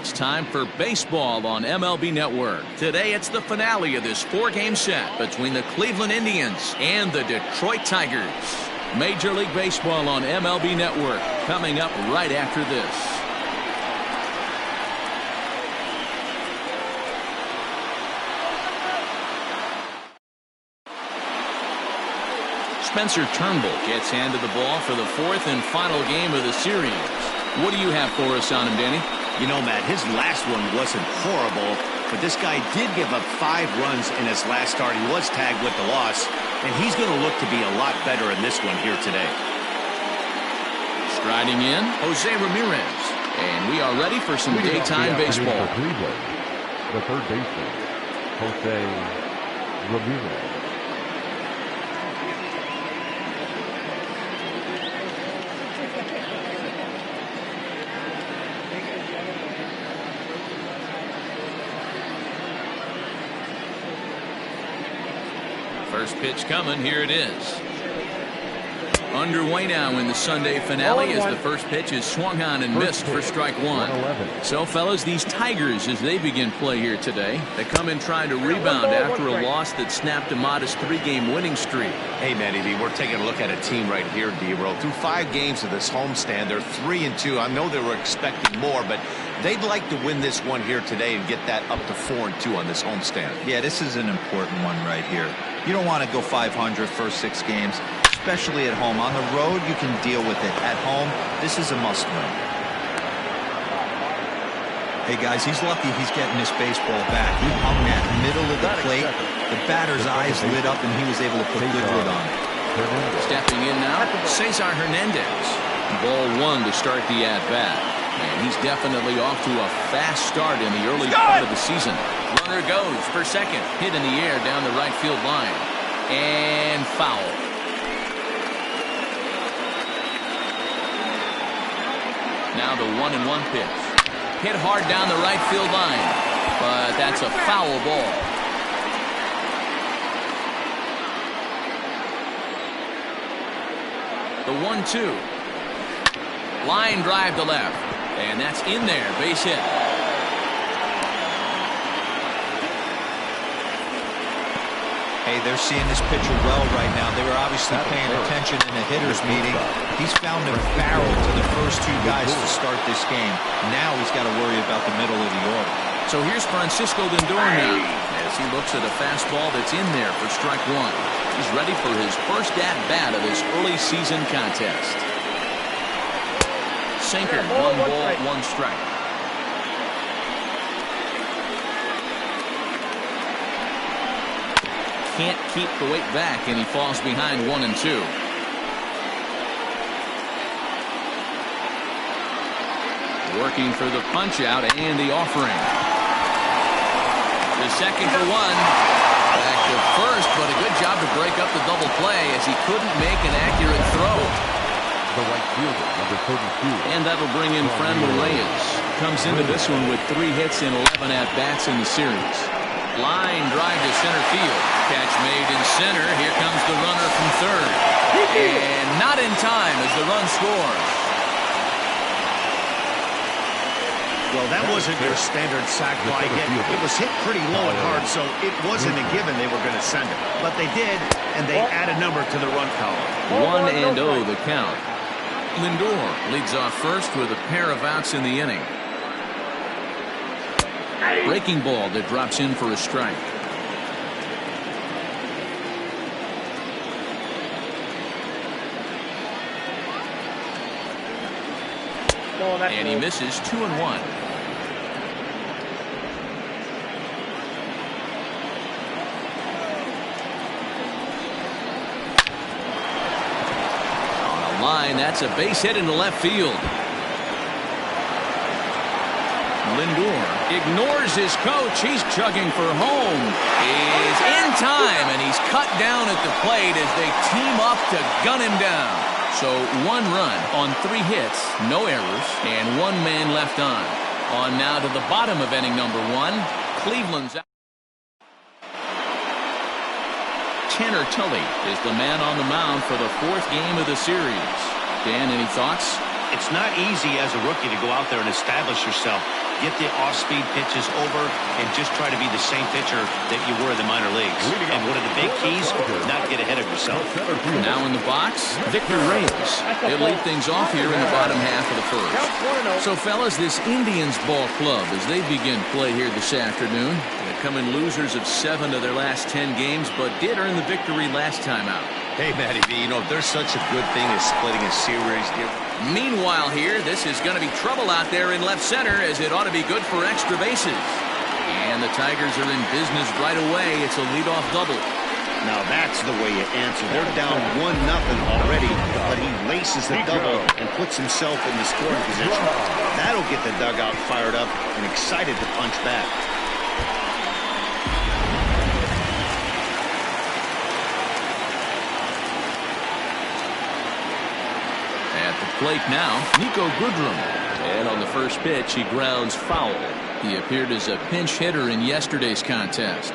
It's time for baseball on MLB Network. Today it's the finale of this 4-game set between the Cleveland Indians and the Detroit Tigers. Major League Baseball on MLB Network coming up right after this. Spencer Turnbull gets handed the ball for the 4th and final game of the series. What do you have for us on him, Danny? You know, Matt, his last one wasn't horrible, but this guy did give up 5 runs in his last start. He was tagged with the loss, and he's going to look to be a lot better in this one here today. Striding in, Jose Ramirez. And we are ready for some daytime baseball. For Cleveland, the third baseman, Jose Ramirez. First pitch coming. Here it is. Underway now in the Sunday finale as the first pitch is swung on and missed for strike 1. So, fellas, these Tigers, as they begin play here today, they come in trying to rebound after a loss that snapped a modest 3-game winning streak. Hey, Matty V, we're taking a look at a team right here, D-Roll. Through 5 games of this homestand, they're 3-2. I know they were expecting more, but they'd like to win this one here today and get that up to 4-2 on this homestand. Yeah, this is an important one right here. You don't want to go 500 first 6 games, especially at home. On the road, you can deal with it. At home, this is a must-win. Hey, guys, he's lucky he's getting this baseball back. He hung that middle of the plate. The batter's eyes lit up, and he was able to put good wood on it. Stepping in now, Cesar Hernandez. Ball 1 to start the at-bat. And he's definitely off to a fast start in the early part of the season. Runner goes for second. Hit in the air down the right field line. And foul. Now the 1-1 pitch. Hit hard down the right field line. But that's a foul ball. The 1-2. Line drive to left. And that's in there. Base hit. Hey, they're seeing this pitcher well right now. They were obviously paying attention in a hitter's meeting. He's found a barrel to the first 2 guys to start this game. Now he's got to worry about the middle of the order. So here's Francisco Lindor now as he looks at a fastball that's in there for strike 1. He's ready for his first at-bat of this early season contest. Sinker, 1 ball, 1 strike. Can't keep the weight back, and he falls behind 1-2. Working for the punch out and the offering. The second for 1. Back to first, but a good job to break up the double play as he couldn't make an accurate throw. The right fielder, number 32. And that'll bring in Franmil Reyes. Comes into this one with 3 hits and 11 at-bats in the series. Line drive to center field. Catch made in center. Here comes the runner from third. And not in time as the run scores. Well, that wasn't your standard sac fly hit. It was hit pretty low and hard, so it wasn't a given they were going to send it. But they did, and they add a number to the run column. 1-0 the count. Lindor leads off first with a pair of outs in the inning. Breaking ball that drops in for a strike. And he misses 2-1. Line, that's a base hit into left field. Lindor ignores his coach. He's chugging for home. Is in time, and he's cut down at the plate as they team up to gun him down. So 1 run on 3 hits, no errors, and 1 man left on. On now to the bottom of inning number 1. Cleveland's out. Tanner Tully is the man on the mound for the 4th game of the series. Dan, any thoughts? It's not easy as a rookie to go out there and establish yourself. get the off-speed pitches over and just try to be the same pitcher that you were in the minor leagues. And one of the big keys, not get ahead of yourself. Now in the box, Victor Reyes. He'll lead things off here in the bottom half of the first. So, fellas, this Indians ball club, as they begin play here this afternoon, they come in losers of 7 of their last 10 games, but did earn the victory last time out. Hey, Matty V, you know, there's such a good thing as splitting a series. Meanwhile here, this is going to be trouble out there in left center, as it ought to be good for extra bases. And the Tigers are in business right away. It's a leadoff double. Now that's the way you answer. They're down 1-0 already, but he laces the double and puts himself in the scoring position. That'll get the dugout fired up and excited to punch back. At the plate now, Niko Goodrum. And on the first pitch, he grounds foul. He appeared as a pinch hitter in yesterday's contest.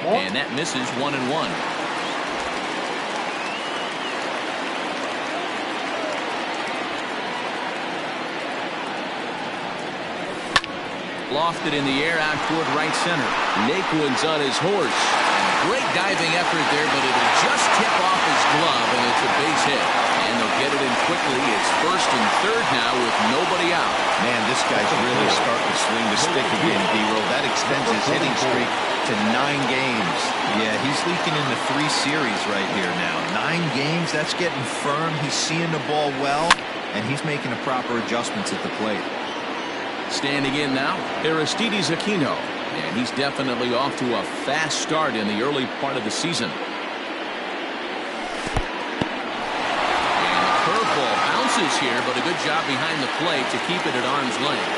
And that misses 1-1. Lofted in the air out toward right center. Naquin's on his horse. Great diving effort there, but it'll just tip off his glove, and it's a base hit. And they'll get it in quickly. It's first and third now with nobody out. Man, this guy's really starting to swing the stick again, D-Roll. That extends his hitting streak to 9 games. Yeah, he's leaking into 3 series right here now. 9 games, that's getting firm. He's seeing the ball well, and he's making the proper adjustments at the plate. Standing in now, Aristides Aquino. And he's definitely off to a fast start in the early part of the season. And the curveball bounces here, but a good job behind the plate to keep it at arm's length.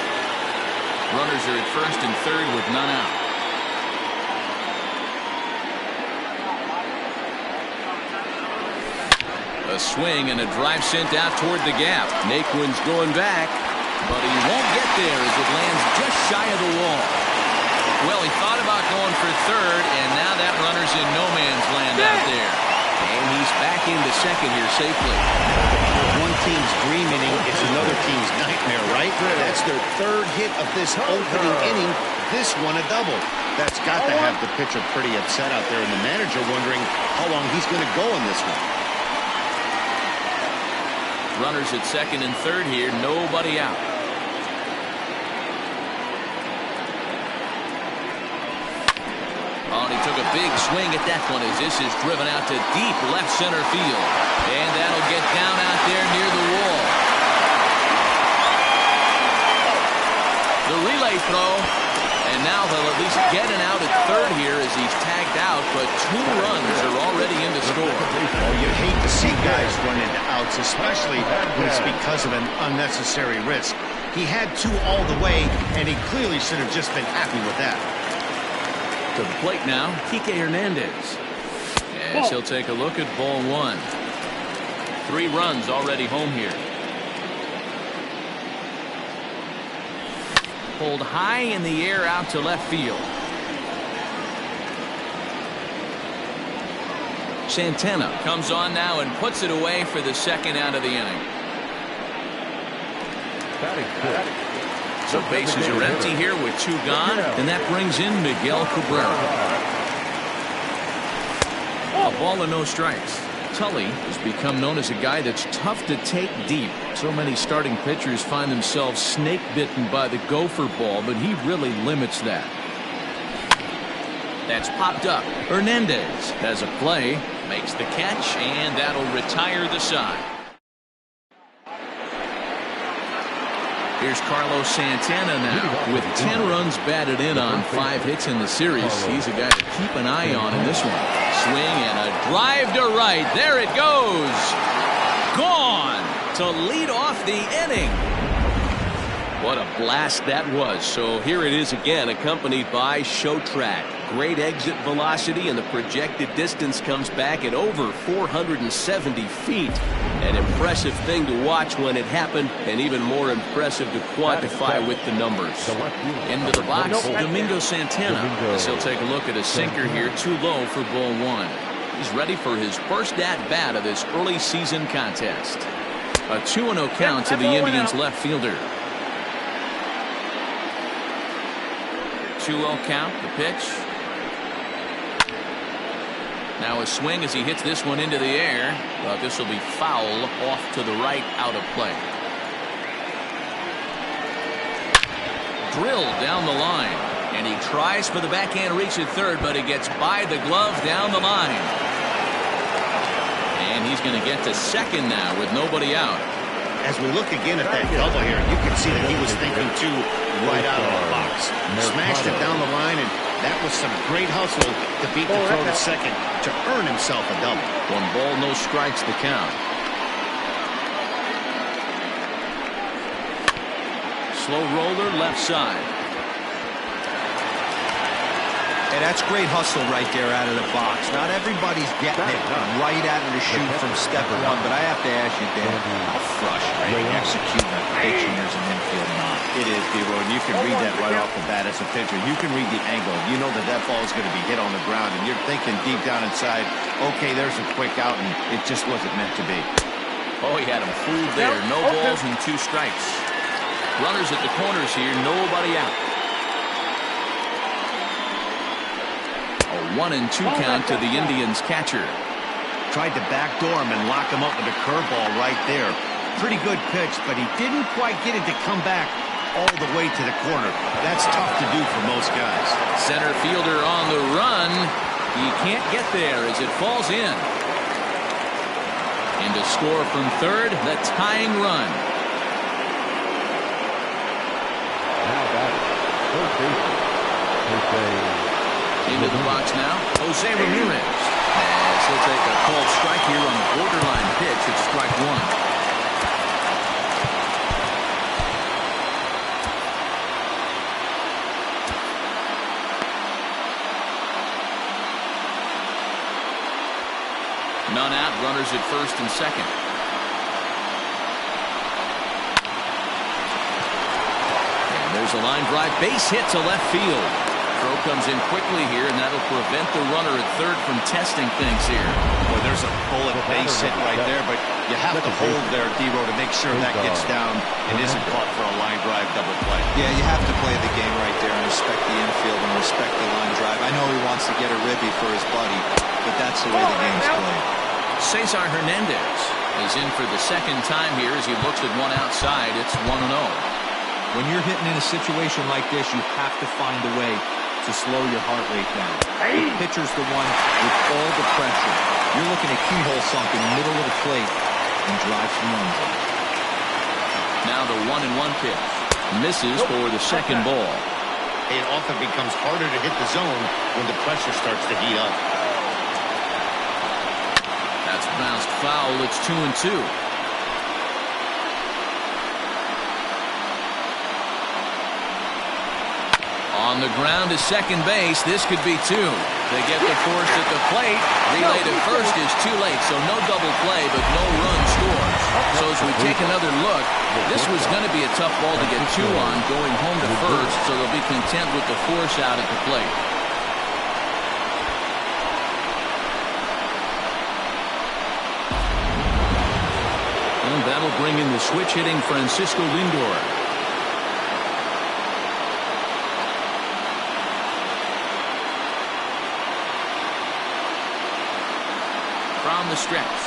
Runners are at first and third with none out. A swing and a drive sent out toward the gap. Naquin's going back, but he won't get there as it lands just shy of the wall. Well, he thought about going for third, and now that runner's in no man's land out there. And he's back into second here safely. One team's dream inning is another team's nightmare, right? That's their 3rd hit of this opening inning. This one a double. That's got to have the pitcher pretty upset out there, and the manager wondering how long he's going to go in this one. Runners at second and third here, nobody out. Oh, and he took a big swing at that one as this is driven out to deep left center field. And that'll get down out there near the wall. The relay throw. And now they'll at least get an out at third here as he's tagged out, but 2 runs are already in to score. Oh, you hate to see guys run into outs, especially when it's because of an unnecessary risk. He had 2 all the way, and he clearly should have just been happy with that. To the plate now, Kike Hernandez. As he'll take a look at ball 1. 3 runs already home here. Pulled high in the air out to left field. Santana comes on now and puts it away for the second out of the inning. So bases are empty here with 2 gone, and that brings in Miguel Cabrera. A ball and no strikes. Tully has become known as a guy that's tough to take deep. So many starting pitchers find themselves snake bitten by the gopher ball, but he really limits that. That's popped up. Hernandez has a play, makes the catch, and that'll retire the side. Here's Carlos Santana now with 10 runs batted in on 5 hits in the series. He's a guy to keep an eye on in this one. Swing and a drive to right. There it goes. Gone to lead off the inning. What a blast that was. So here it is again, accompanied by Show Track. Great exit velocity, and the projected distance comes back at over 470 feet. An impressive thing to watch when it happened, and even more impressive to quantify with the numbers. Into the box, Domingo Santana. As he'll take a look at a sinker here, too low for ball one. He's ready for his first at-bat of this early season contest. A 2-0 count to the Indians left fielder. 2-0 count, the pitch. Now a swing as he hits this one into the air, but this will be foul off to the right, out of play. Drilled down the line, and he tries for the backhand reach at third, but it gets by the glove down the line. And he's going to get to second now with nobody out. As we look again at that double here, you can see that he was thinking too right out of the box. Smashed it down the line, and that was some great hustle to beat the throw to second to earn himself a double. 1 ball, no strikes the count. Slow roller left side. Hey, that's great hustle right there out of the box. Not everybody's getting it right out of the chute from step one, but I have to ask you, Dan, how frustrating executing a pitch and there's an infield knock. It is, D-Row, and you can read that right off the bat as a pitcher. You can read the angle. You know that that ball is going to be hit on the ground, and you're thinking deep down inside, okay, there's a quick out, and it just wasn't meant to be. Oh, he had him fooled there. No balls and 2 strikes. Runners at the corners here, nobody out. A 1-2 count to the Indians catcher. Tried to backdoor him and lock him up with a curveball right there. Pretty good pitch, but he didn't quite get it to come back all the way to the corner. That's tough to do for most guys. Center fielder on the run. He can't get there as it falls in. And to score from third, the tying run. Now batting, third baseman, Into the box now, Jose Ramirez. As he'll take a called strike here on the borderline pitch at strike 1. None out, runners at first and second. And there's a line drive, base hit to left field. Throw comes in quickly here, and that'll prevent the runner at third from testing things here. Well, there's a bullet base hit right there, but you have to hold there, D-Row, to make sure that gets down and isn't caught for a line drive double play. Yeah, you have to play the game right there and respect the infield and respect the line drive. I know he wants to get a ribby for his buddy, but that's the way the game's played. Cesar Hernandez is in for the second time here as he looks at one outside. It's 1-0. When you're hitting in a situation like this, you have to find a way to slow your heart rate down. The pitcher's the one with all the pressure. You're looking at keyhole sunk in the middle of the plate and drive some runs in. Now the 1-1 pitch. Misses for the second ball. It often becomes harder to hit the zone when the pressure starts to heat up. That's bounced foul. It's 2-2. On the ground to second base. This could be 2. They get the force at the plate. Relay to first is too late, so no double play, but no run scored. So as we take another look, this was going to be a tough ball to get 2 on going home to first, so they'll be content with the force out at the plate. And that'll bring in the switch hitting Francisco Lindor. From the stretch.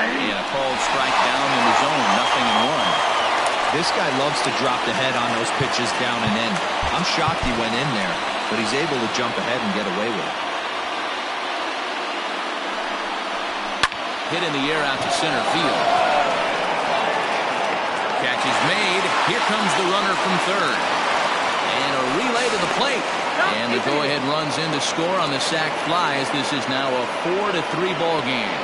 And a called strike down in the zone, 0-1. This guy loves to drop the head on those pitches down and in. I'm shocked he went in there, but he's able to jump ahead and get away with it. Hit in the air out to center field. Catch is made. Here comes the runner from third. And a relay to the plate. And the go-ahead runs in to score on the sac fly as this is now a 4-3 ball game.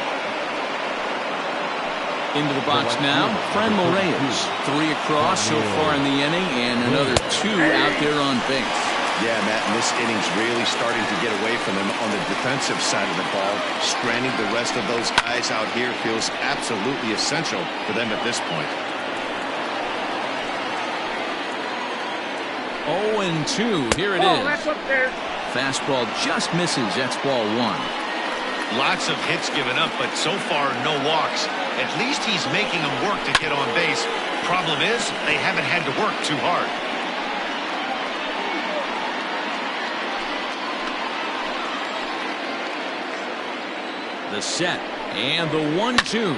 Into the box now, Franmil Reyes. 3 across so far in the inning and another 2 out there on base. Yeah, Matt, and this inning's really starting to get away from him on the defensive side of the ball. Stranding the rest of those guys out here feels absolutely essential for them at this point. 0-2. Here it is. Fastball just misses. That's ball one. Lots of hits given up, but so far no walks. At least he's making them work to get on base. Problem is, they haven't had to work too hard. The set and the 1-2.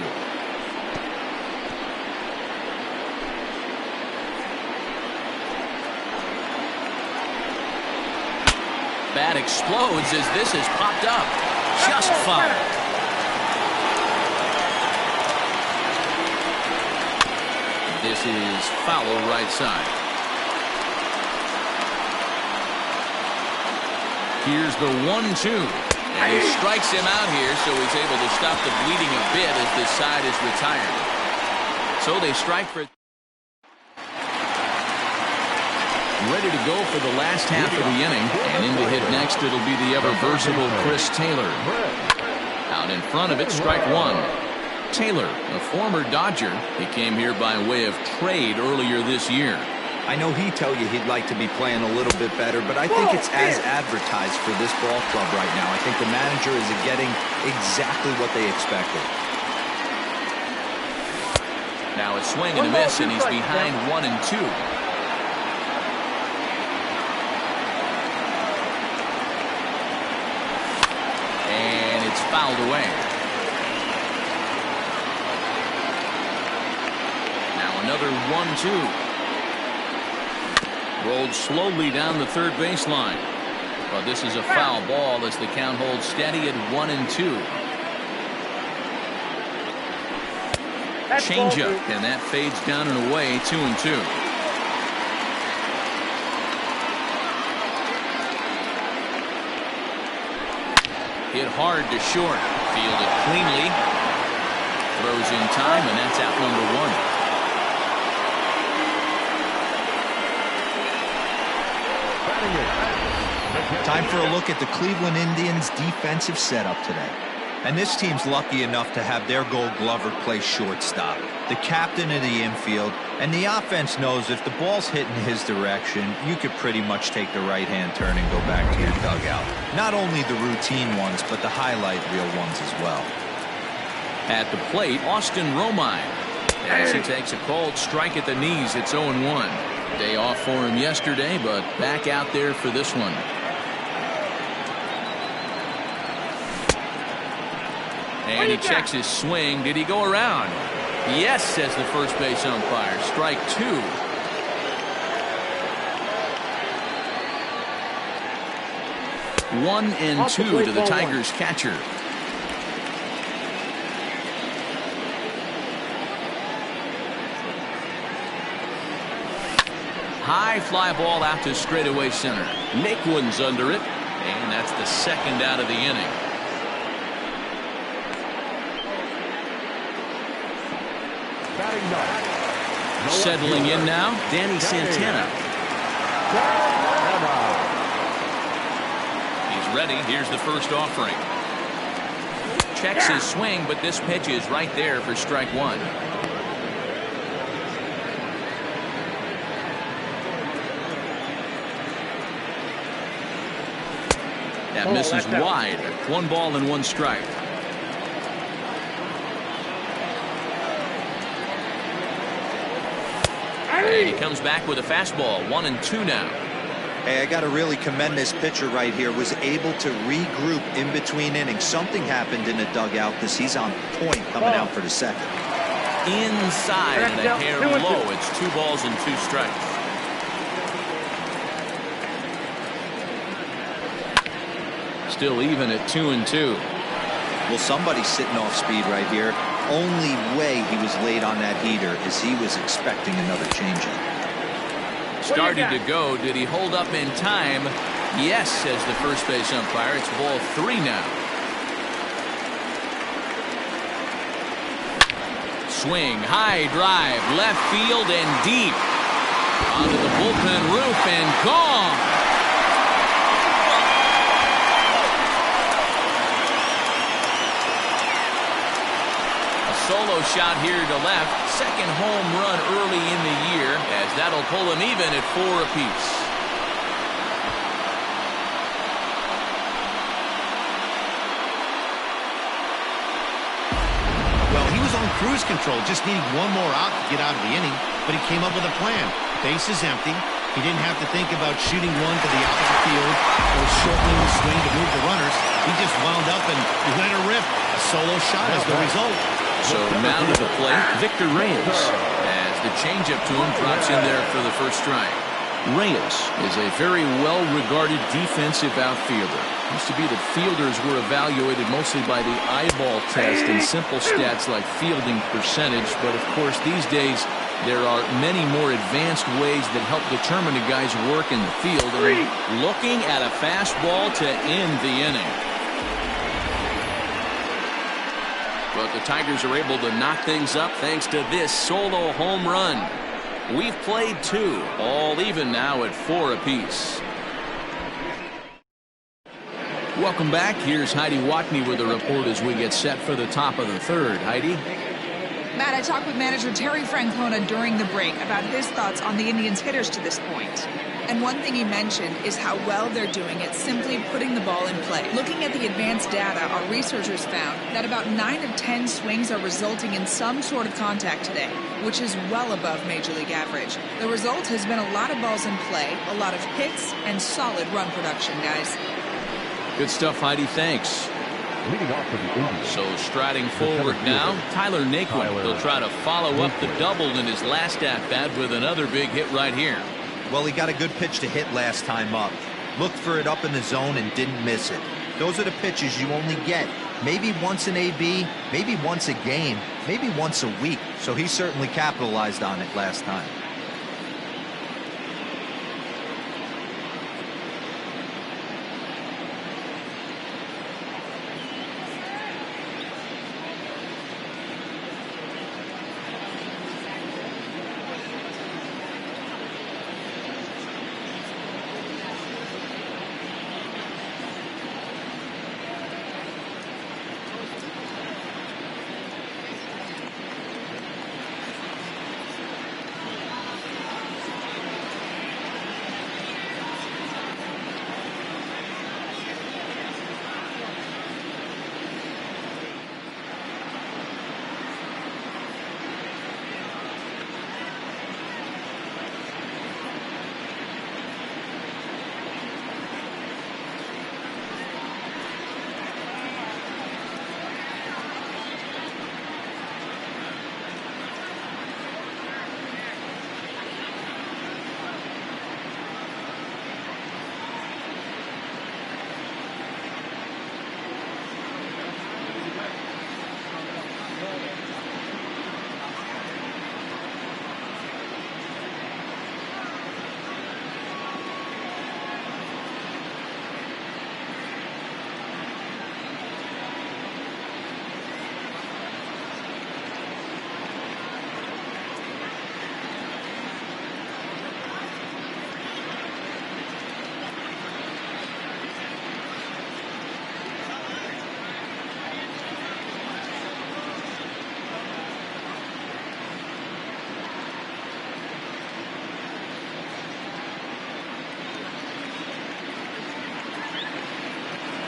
Bat explodes as this is popped up. Just foul. This is foul right side. Here's the 1-2. And he strikes him out here, so he's able to stop the bleeding a bit as this side is retired. So they strike for... Ready to go for the last half of the inning, and in to hit next it'll be the ever-versatile Chris Taylor. Out in front of it, strike one. Taylor, a former Dodger, he came here by way of trade earlier this year. I know he'd tell you he'd like to be playing a little bit better, but I think it's as advertised for this ball club right now. I think the manager is getting exactly what they expected. Now a swing and a miss, and he's behind 1-2. Fouled away. Now another 1-2. Rolled slowly down the third baseline. But this is a foul ball as the count holds steady at 1-2. Changeup, and that fades down and away, 2-2. Hit hard to short. Fielded cleanly. Throws in time, and that's out number one. Time for a look at the Cleveland Indians' defensive setup today. And this team's lucky enough to have their Gold Glover play shortstop, the captain of the infield, and the offense knows if the ball's hitting his direction, you could pretty much take the right-hand turn and go back to your dugout. Not only the routine ones, but the highlight reel ones as well. At the plate, Austin Romine. As he takes a cold strike at the knees, it's 0-1. Day off for him yesterday, but back out there for this one. And he checks his swing. Did he go around? Yes, says the first base umpire. Strike two. One and two to the Tigers catcher. High fly ball out to straightaway center. Naquin's under it, and that's the second out of the inning. Settling in now, Danny Santana. He's ready. Here's the first offering. Checks his swing, but this pitch is right there for strike one. That misses wide. 1 ball and 1 strike. And he comes back with a fastball. 1-2 now. Hey, I got to really commend this pitcher right here. Was able to regroup in between innings. Something happened in the dugout because he's on point coming out for the second. Inside and a hair low. It's 2 balls and 2 strikes. Still even at 2-2. Well, somebody's sitting off speed right here. Only way he was late on that heater is he was expecting another changeup. Started to go. Did he hold up in time? Yes, says the first base umpire. It's ball 3 now. Swing, high drive, left field and deep. Onto the bullpen roof and gone. solo shot here to left. Second home run early in the year, as that'll pull him even at 4 apiece. Well, he was on cruise control, just needing one more out to get out of the inning, but he came up with a plan. Base is empty. He didn't have to think about shooting one to the opposite field or shortening the swing to move the runners. He just wound up and let her rip. A solo shot as the result. So now to the plate, Victor Reyes, as the changeup to him drops in there for the first strike. Reyes is a very well-regarded defensive outfielder. Used to be that fielders were evaluated mostly by the eyeball test and simple stats like fielding percentage, but of course these days there are many more advanced ways that help determine a guy's work in the field. And looking at a fastball to end the inning. But the Tigers are able to knock things up thanks to this solo home run. We've played 2, all even now at 4 apiece. Welcome back. Here's Heidi Watney with a report as we get set for the top of the third. Heidi? Matt, I talked with manager Terry Francona during the break about his thoughts on the Indians' hitters to this point. And one thing he mentioned is how well they're doing at simply putting the ball in play. Looking at the advanced data, our researchers found that about 9 of 10 swings are resulting in some sort of contact today, which is well above Major League average. The result has been a lot of balls in play, a lot of hits, and solid run production, guys. Good stuff, Heidi. Thanks. Leading off for the Indians. So striding forward now, Tyler Naquin. He'll try to follow up the double in his last at-bat with another big hit right here. Well, he got a good pitch to hit last time up. Looked for it up in the zone and didn't miss it. Those are the pitches you only get. Maybe once an AB, maybe once a game, maybe once a week. So he certainly capitalized on it last time.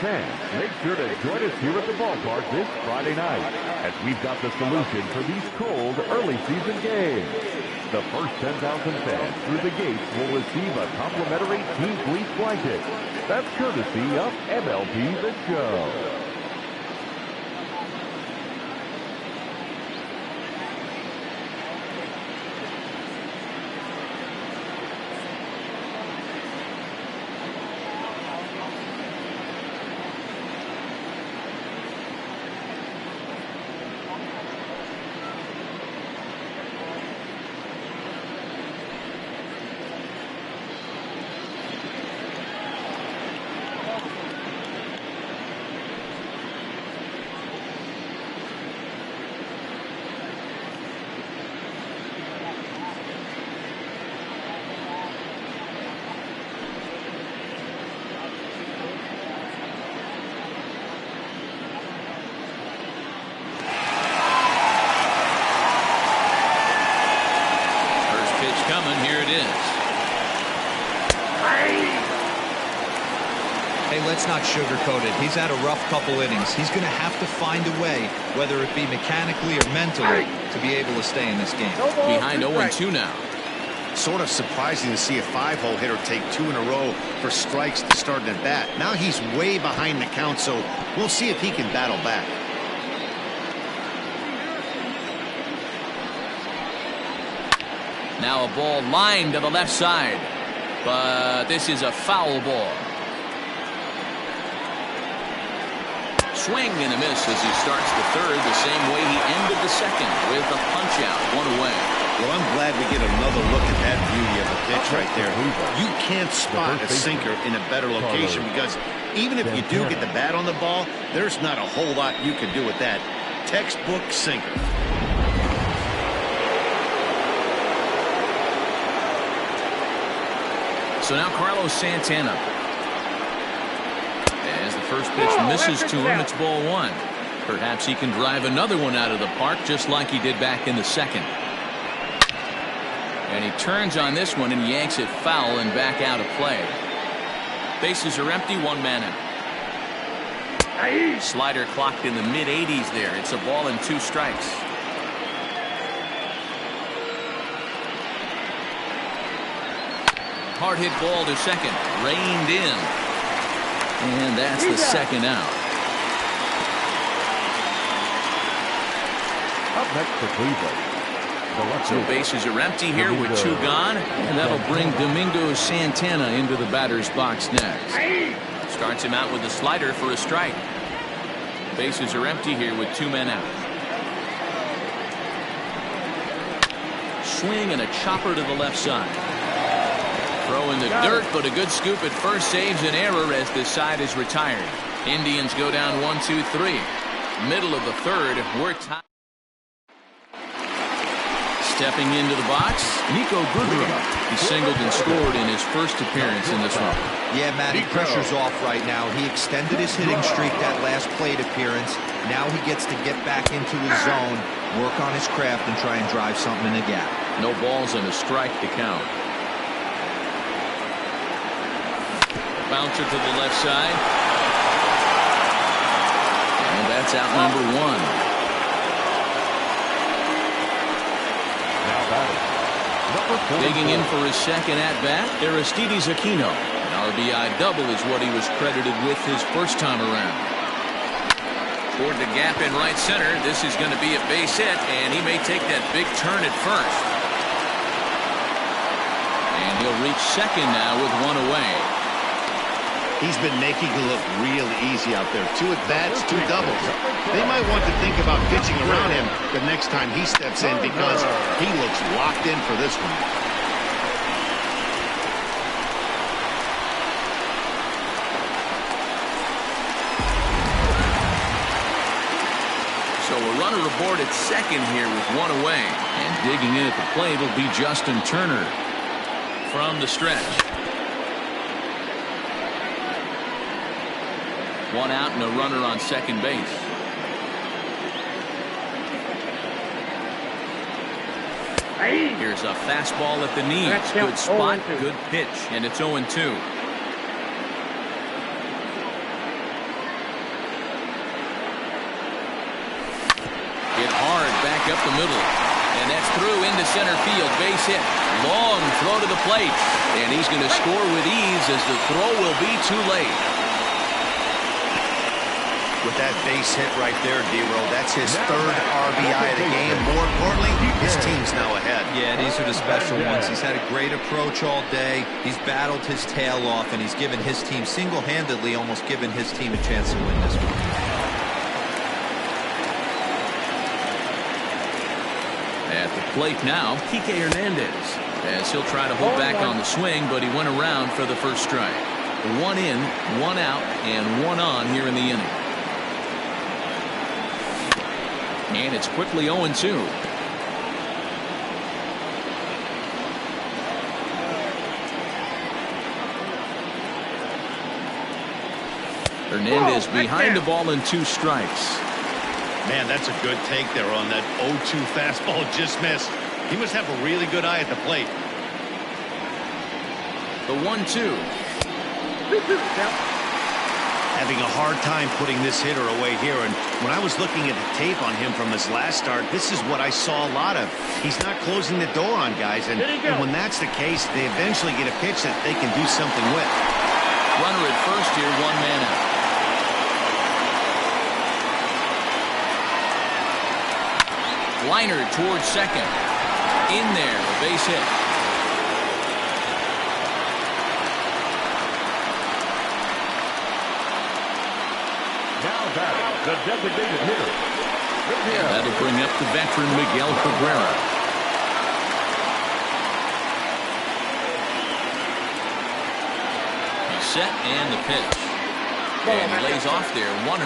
Fans, make sure to join us here at the ballpark this Friday night, as we've got the solution for these cold early season games. The first 10,000 fans through the gates will receive a complimentary Team Fleece blanket. That's courtesy of MLB The Show. coming. Here it is. Hey, let's not sugarcoat it. He's had a rough couple innings. He's going to have to find a way, whether it be mechanically or mentally, to be able to stay in this game. Behind 0-2 now. Sort of surprising to see a 5-hole hitter take 2 in a row for strikes to start an at bat. Now he's way behind the count, so we'll see if he can battle back. Now a ball lined to the left side, but this is a foul ball. Swing and a miss as he starts the third the same way he ended the second, with a punch out, 1 away. Well, I'm glad we get another look at that beauty of a pitch right there. You can't spot a sinker in a better location because even if you do get the bat on the ball, there's not a whole lot you can do with that. Textbook sinker. So now Carlos Santana. As the first pitch misses to him, it's ball 1. Perhaps he can drive another one out of the park just like he did back in the second. And he turns on this one and yanks it foul and back out of play. Bases are empty, 1 man out. Slider clocked in the mid-80s there. It's a ball and 2 strikes. Hard hit ball to second. Reined in. And that's the second out. Up next for Cleveland. So bases are empty here with 2 gone. And that'll bring Domingo Santana into the batter's box next. Starts him out with a slider for a strike. Bases are empty here with 2 men out. Swing and a chopper to the left side. Throw in the dirt, but a good scoop at first saves an error as this side is retired. Indians go down 1-2-3. Middle of the third, we're tied. Stepping into the box, Nico Goodrum. He singled and scored in his first appearance in this one. Yeah, Matty, pressure's off right now. He extended his hitting streak that last plate appearance. Now he gets to get back into his zone, work on his craft, and try and drive something in the gap. No balls and a strike to count. Bouncer to the left side. And that's out number 1. Digging in for his second at-bat, Aristides Aquino. An RBI double is what he was credited with his first time around. Toward the gap in right center. This is going to be a base hit, and he may take that big turn at first. And he'll reach second now with 1 away. He's been making it look real easy out there. 2 at-bats, 2 doubles. They might want to think about pitching around him the next time he steps in because he looks locked in for this one. So a runner aboard at second here with 1 away. And digging in at the plate will be Justin Turner from the stretch. 1 out and a runner on second base. Here's a fastball at the knees. Good spot, good pitch, and it's 0-2. Hit hard back up the middle. And that's through into center field. Base hit. Long throw to the plate. And he's going to score with ease as the throw will be too late. With that base hit right there, D-Roll, that's his 3rd RBI of the game. More importantly, his team's now ahead. Yeah, these are the special ones. He's had a great approach all day. He's battled his tail off, and he's given his team single-handedly, almost given his team a chance to win this one. At the plate now, Kike Hernandez. As he'll try to hold back on the swing, but he went around for the first strike. 1 in, 1 out, and 1 on here in the inning. And it's quickly 0-2. Hernandez behind the ball and 2 strikes. Man, that's a good take there on that 0-2 fastball just missed. He must have a really good eye at the plate. The 1-2. Having a hard time putting this hitter away here, and when I was looking at the tape on him from his last start, this is what I saw a lot of. He's not closing the door on guys, and when that's the case, they eventually get a pitch that they can do something with. Runner at first here, 1 man out. Liner towards second. In there, a base hit. Now batting, the designated hitter. And that'll bring up the veteran Miguel Cabrera. He's set and the pitch. And he lays off there, 1-0.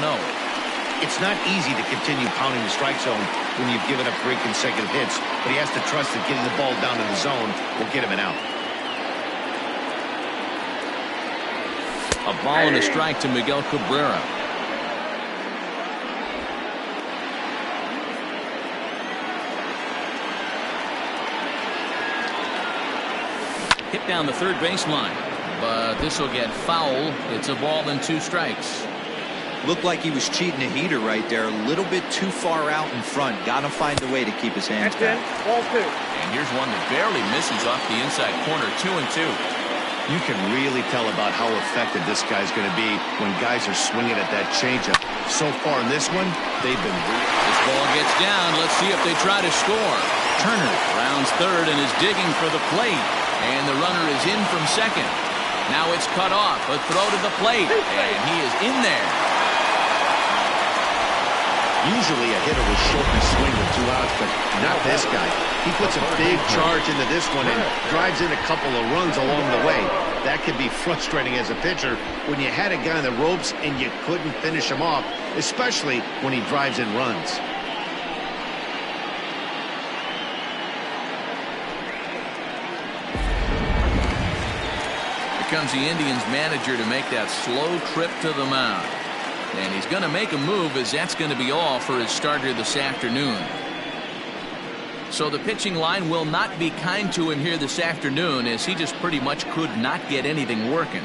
It's not easy to continue pounding the strike zone when you've given up 3 consecutive hits, but he has to trust that getting the ball down in the zone will get him an out. A ball and a strike to Miguel Cabrera. Hit down the third baseline, but this will get foul. It's a ball and 2 strikes. Looked like he was cheating a heater right there. A little bit too far out in front. Got to find a way to keep his hands back. And here's one that barely misses off the inside corner. 2-2. You can really tell about how effective this guy's going to be when guys are swinging at that changeup. So far in this one, they've been This ball gets down. Let's see if they try to score. Turner rounds third and is digging for the plate. And the runner is in from second. Now it's cut off. A throw to the plate. And he is in there. Usually a hitter will shorten a swing with 2 outs, but not this guy. He puts a big charge into this one and drives in a couple of runs along the way. That can be frustrating as a pitcher when you had a guy on the ropes and you couldn't finish him off, especially when he drives in runs. Here comes the Indians manager to make that slow trip to the mound. And he's going to make a move, as that's going to be all for his starter this afternoon. So the pitching line will not be kind to him here this afternoon, as he just pretty much could not get anything working.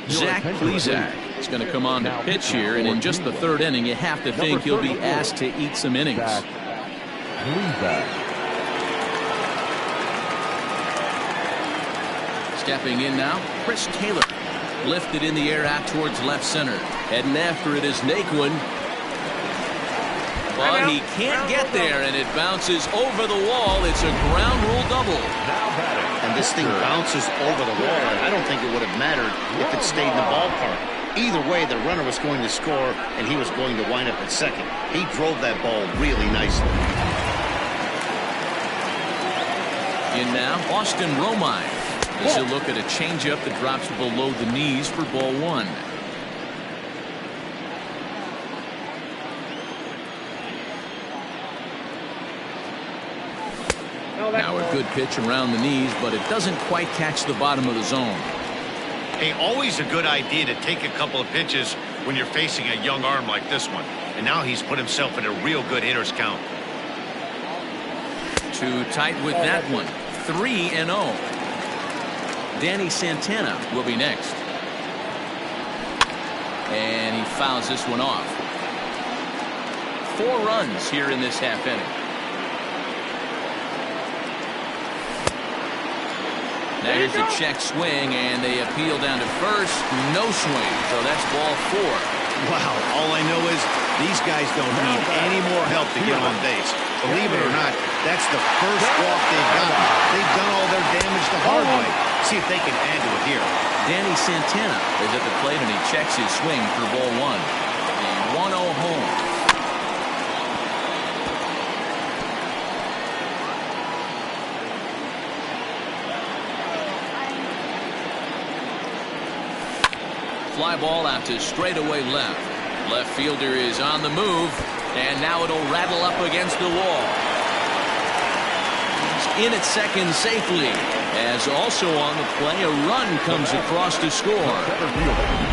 Zach Plesac is going to come on to pitch here, and in just the 3rd inning, you have to think he'll be asked to eat some innings. Stepping in now, Chris Taylor. Lifted in the air out towards left center. Heading after it is Naquin. But he can't get there, and it bounces over the wall. It's a ground rule double. And this thing bounces over the wall, and I don't think it would have mattered if it stayed in the ballpark. Either way, the runner was going to score, and he was going to wind up at second. He drove that ball really nicely. In now, Austin Romine. This is a look at a changeup that drops below the knees for ball 1. Now a good pitch around the knees, but it doesn't quite catch the bottom of the zone. Hey, always a good idea to take a couple of pitches when you're facing a young arm like this one. And now he's put himself in a real good hitter's count. Too tight with that one. 3-0. Danny Santana will be next. And he fouls this one off. 4 runs here in this half inning. Now here's a check swing, and they appeal down to first. No swing, so that's ball 4. Wow, all I know is these guys don't need any more help to get on base. Believe it or not, that's the first walk they've gotten. They've done all their damage the hard way. See if they can add to it here. Danny Santana is at the plate, and he checks his swing for ball 1. The 1-0 home. Fly ball out to straightaway left. Left fielder is on the move, and now it'll rattle up against the wall. He's in at second safely. As also on the play, a run comes across to score.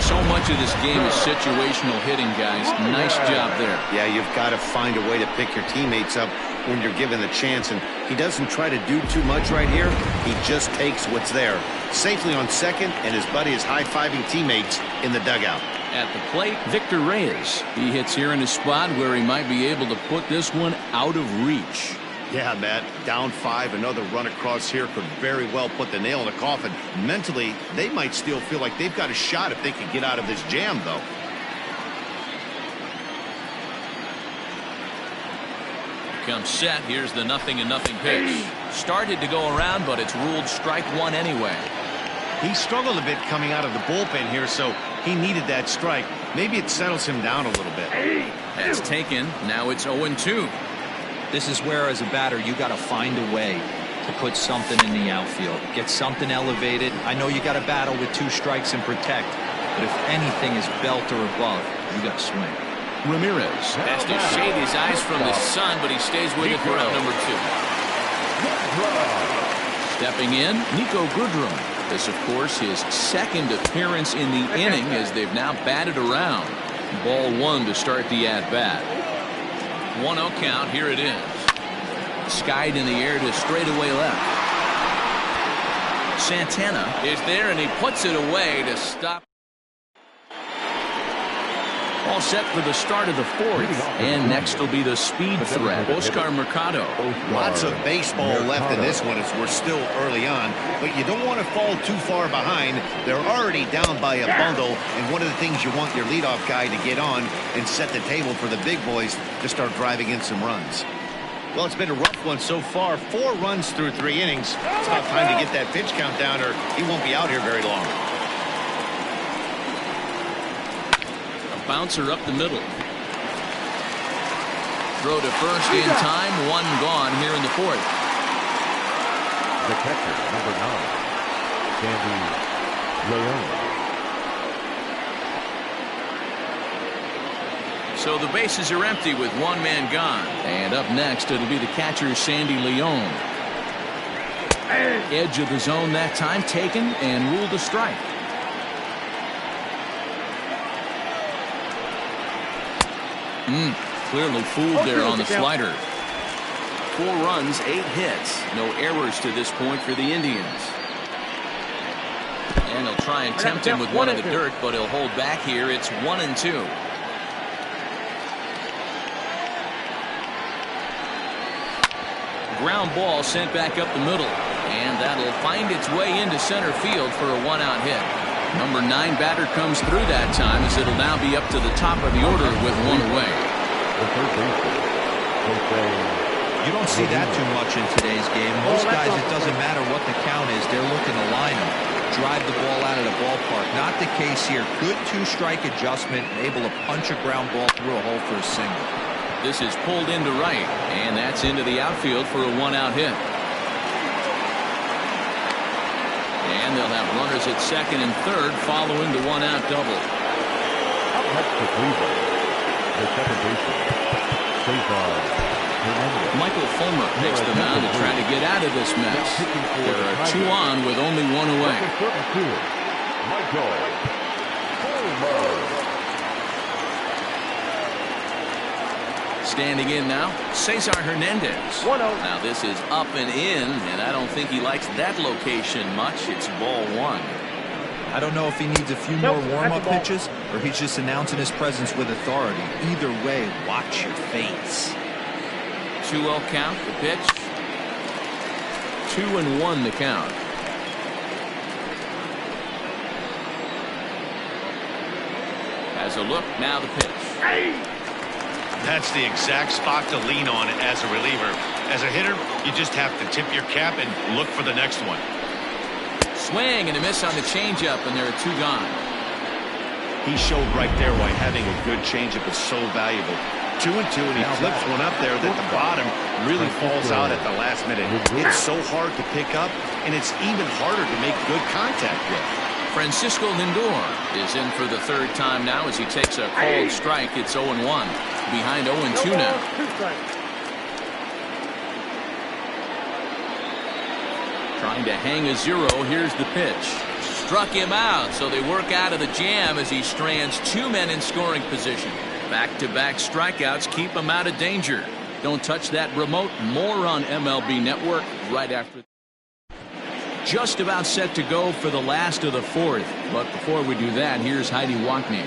So much of this game is situational hitting, guys. Nice job there. Yeah, you've got to find a way to pick your teammates up when you're given the chance, and he doesn't try to do too much right here. He just takes what's there. Safely on second, and his buddy is high-fiving teammates in the dugout. At the plate, Victor Reyes. He hits here in a spot where he might be able to put this one out of reach. Yeah, Matt, down 5, another run across here could very well put the nail in the coffin. Mentally, they might still feel like they've got a shot if they can get out of this jam, though. Comes set. Here's the 0-0 pitch. Started to go around, but it's ruled strike one anyway. He struggled a bit coming out of the bullpen here, so he needed that strike. Maybe it settles him down a little bit. That's taken. Now it's 0-2. This is where, as a batter, you got to find a way to put something in the outfield. Get something elevated. I know you got to battle with 2 strikes and protect, but if anything is belt or above, you got to swing. Ramirez has to shade his eyes from the sun, but he stays with it for out number 2. Stepping in, Niko Goodrum. This, of course, his second appearance in the inning as they've now batted around. Ball 1 to start the at-bat. 1-0 count. Here it is. Skied in the air to straightaway left. Santana is there, and he puts it away to stop. All set for the start of the 4th. And next will be the speed threat, Oscar Mercado. Lots of baseball left in this one as we're still early on, but you don't want to fall too far behind. They're already down by a bundle, and one of the things you want your leadoff guy to get on and set the table for the big boys to start driving in some runs. Well, it's been a rough one so far. 4 runs through 3 innings. It's about time to get that pitch count down, or he won't be out here very long. Bouncer up the middle. Throw to first in time. 1 gone here in the 4th. The catcher, number 9, Sandy Leon. So the bases are empty with 1 man gone. And up next, it'll be the catcher, Sandy Leon. Edge of the zone that time, taken and ruled a strike. Clearly fooled there on the slider. 4 runs, 8 hits. No errors to this point for the Indians. And he'll try and tempt him with one in the dirt, but he'll hold back here. It's 1-2. Ground ball sent back up the middle. And that'll find its way into center field for a 1-out hit. Number 9 batter comes through that time as it'll now be up to the top of the order with 1 away. You don't see that too much in today's game. Most guys, it doesn't matter what the count is. They're looking to line them, drive the ball out of the ballpark. Not the case here. Good 2-strike adjustment, able to punch a ground ball through a hole for a single. This is pulled into right, and that's into the outfield for a 1-out hit. And they'll have runners at second and third following the 1-out double. Up next to Cleveland, the second baseman, Cesar Hernandez. Michael Fulmer takes the mound to try to get out of this mess. There are 2 on with only 1 away. Michael Fulmer. Standing in now, Cesar Hernandez. Now this is up and in, and I don't think he likes that location much. It's ball 1. I don't know if he needs a few more warm-up pitches or he's just announcing his presence with authority. Either way, watch your face. 2-0 count, the pitch. 2-1 the count. As a look, now the pitch. That's the exact spot to lean on as a reliever. As a hitter, you just have to tip your cap and look for the next one. Swing and a miss on the changeup, and there are 2 gone. He showed right there why having a good changeup is so valuable. 2-2, and he flips one up there that the bottom really falls out at the last minute. It's so hard to pick up, and it's even harder to make good contact with. Francisco Lindor is in for the 3rd time now as he takes a called strike. It's 0-1. Behind 0-2 now. Trying to hang a 0. Here's the pitch. Struck him out, so they work out of the jam as he strands 2 men in scoring position. Back-to-back strikeouts keep him out of danger. Don't touch that remote. More on MLB Network right after. Just about set to go for the last of the 4th. But before we do that, here's Heidi Watney.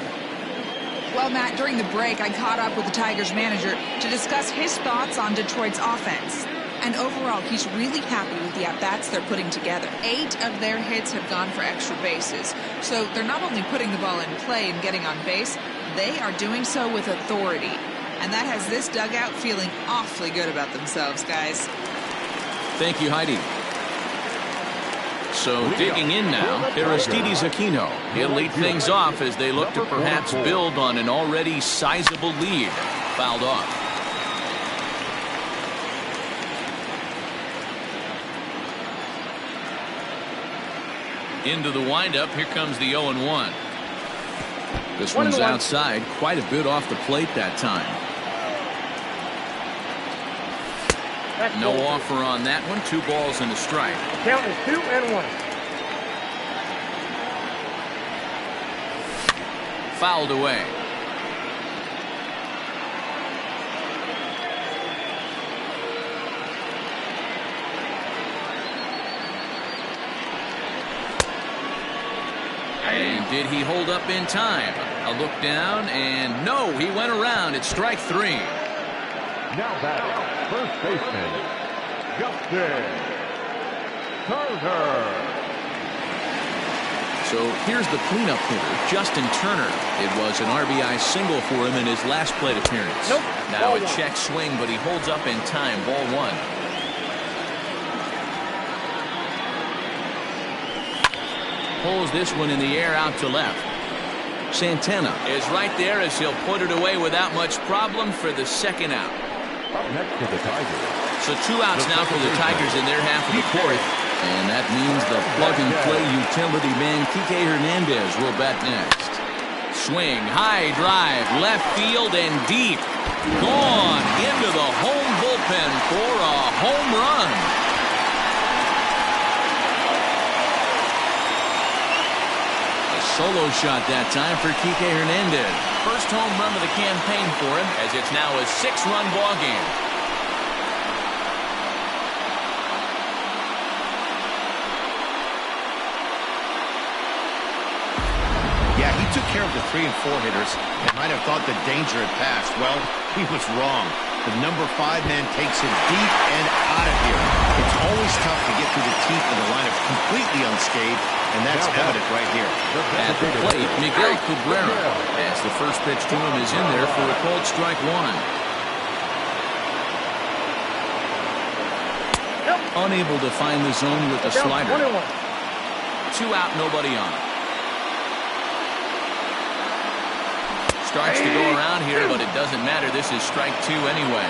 Well, Matt, during the break, I caught up with the Tigers manager to discuss his thoughts on Detroit's offense. And overall, he's really happy with the at-bats they're putting together. 8 of their hits have gone for extra bases. So they're not only putting the ball in play and getting on base, they are doing so with authority. And that has this dugout feeling awfully good about themselves, guys. Thank you, Heidi. So digging in now, Aristides Aquino. He'll lead things off as they look to perhaps build on an already sizable lead. Fouled off. Into the windup. Here comes the 0-1. This one's outside. Quite a bit off the plate that time. No offer on that one. 2 balls and a strike. Count is 2-1. Fouled away. And did he hold up in time? A look down, and no, he went around. It's strike 3. Now batting, first baseman, Justin Turner. So here's the cleanup hitter, Justin Turner. It was an RBI single for him in his last plate appearance. Nope. Now a check swing, but he holds up in time. Ball 1. Pulls this one in the air out to left. Santana is right there as he'll put it away without much problem for the second out. Up next to the Tigers. So 2 outs now for the Tigers in their half of the 4th. And that means the plug-and-play utility man Kike Hernandez will bat next. Swing, high drive, left field and deep. Gone into the home bullpen for a home run. Solo shot that time for Kike Hernandez. First home run of the campaign for him, as it's now a 6-run ball game. Yeah, he took care of the 3 and 4 hitters and might have thought the danger had passed. Well, he was wrong. The number 5 man takes it deep and out of here. It's always tough to get through the teeth of the lineup completely unscathed, and that's evident right here. At the plate, Miguel Cabrera, as the first pitch to him is in there for a called strike 1. Unable to find the zone with the slider. 2 out, nobody on. Starts to go around here, but it doesn't matter. This is strike 2 anyway.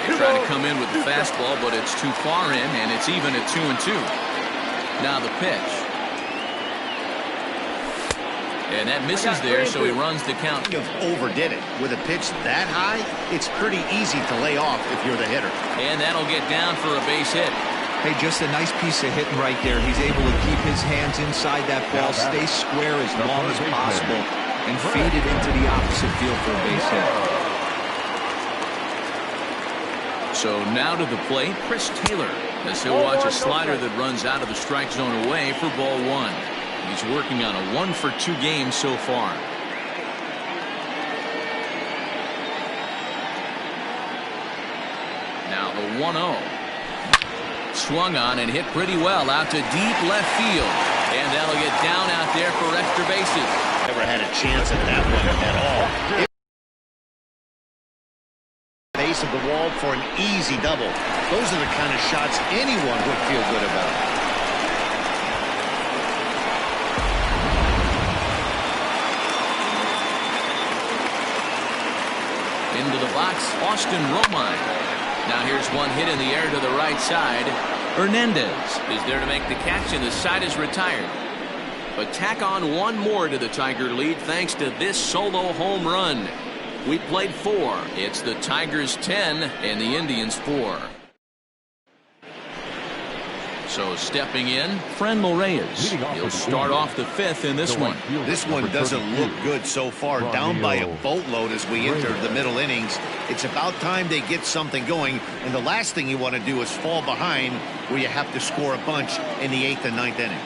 They try to come in with the fastball, but it's too far in, and it's even at 2-2. Now the pitch. And that misses there, so he runs the count. Overdid it. With a pitch that high, it's pretty easy to lay off if you're the hitter. And that'll get down for a base hit. Hey, just a nice piece of hitting right there. He's able to keep his hands inside that ball, stay square as long as possible, and feed it into the opposite field for a base hit. So now to the plate, Chris Taylor, as he'll watch a slider that runs out of the strike zone away for ball 1. He's working on a 1-for-2 game so far. Now the 1-0. Swung on and hit pretty well out to deep left field. And that'll get down out there for extra bases. Never had a chance at that one at all. Base of the wall for an easy double. Those are the kind of shots anyone would feel good about. Into the box, Austin Romine. Now here's one hit in the air to the right side. Hernandez is there to make the catch, and the side is retired. But tack on one more to the Tiger lead thanks to this solo home run. We played 4. It's the Tigers 10 and the Indians 4. So stepping in, Franmil Reyes. He'll start off the 5th in this one. This one doesn't look good so far. Down by a boatload as we enter the middle innings. It's about time they get something going. And the last thing you want to do is fall behind where you have to score a bunch in the 8th and 9th inning.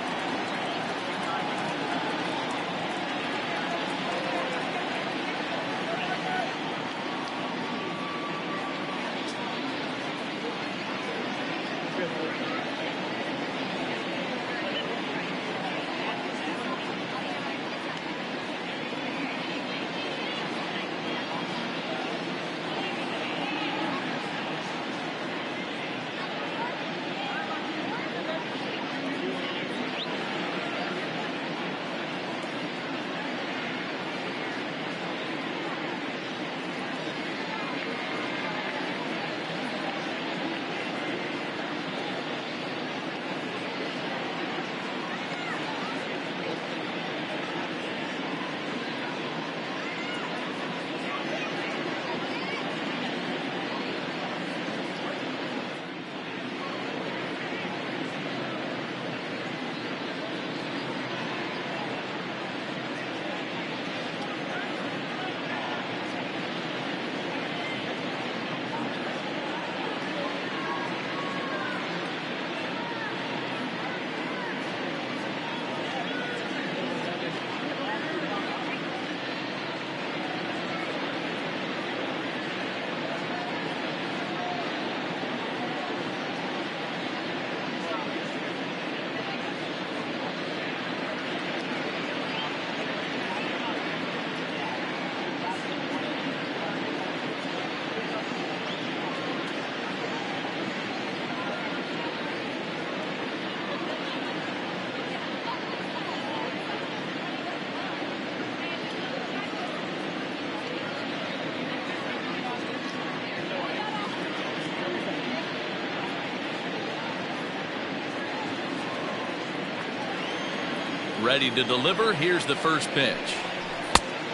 Ready to deliver. Here's the first pitch.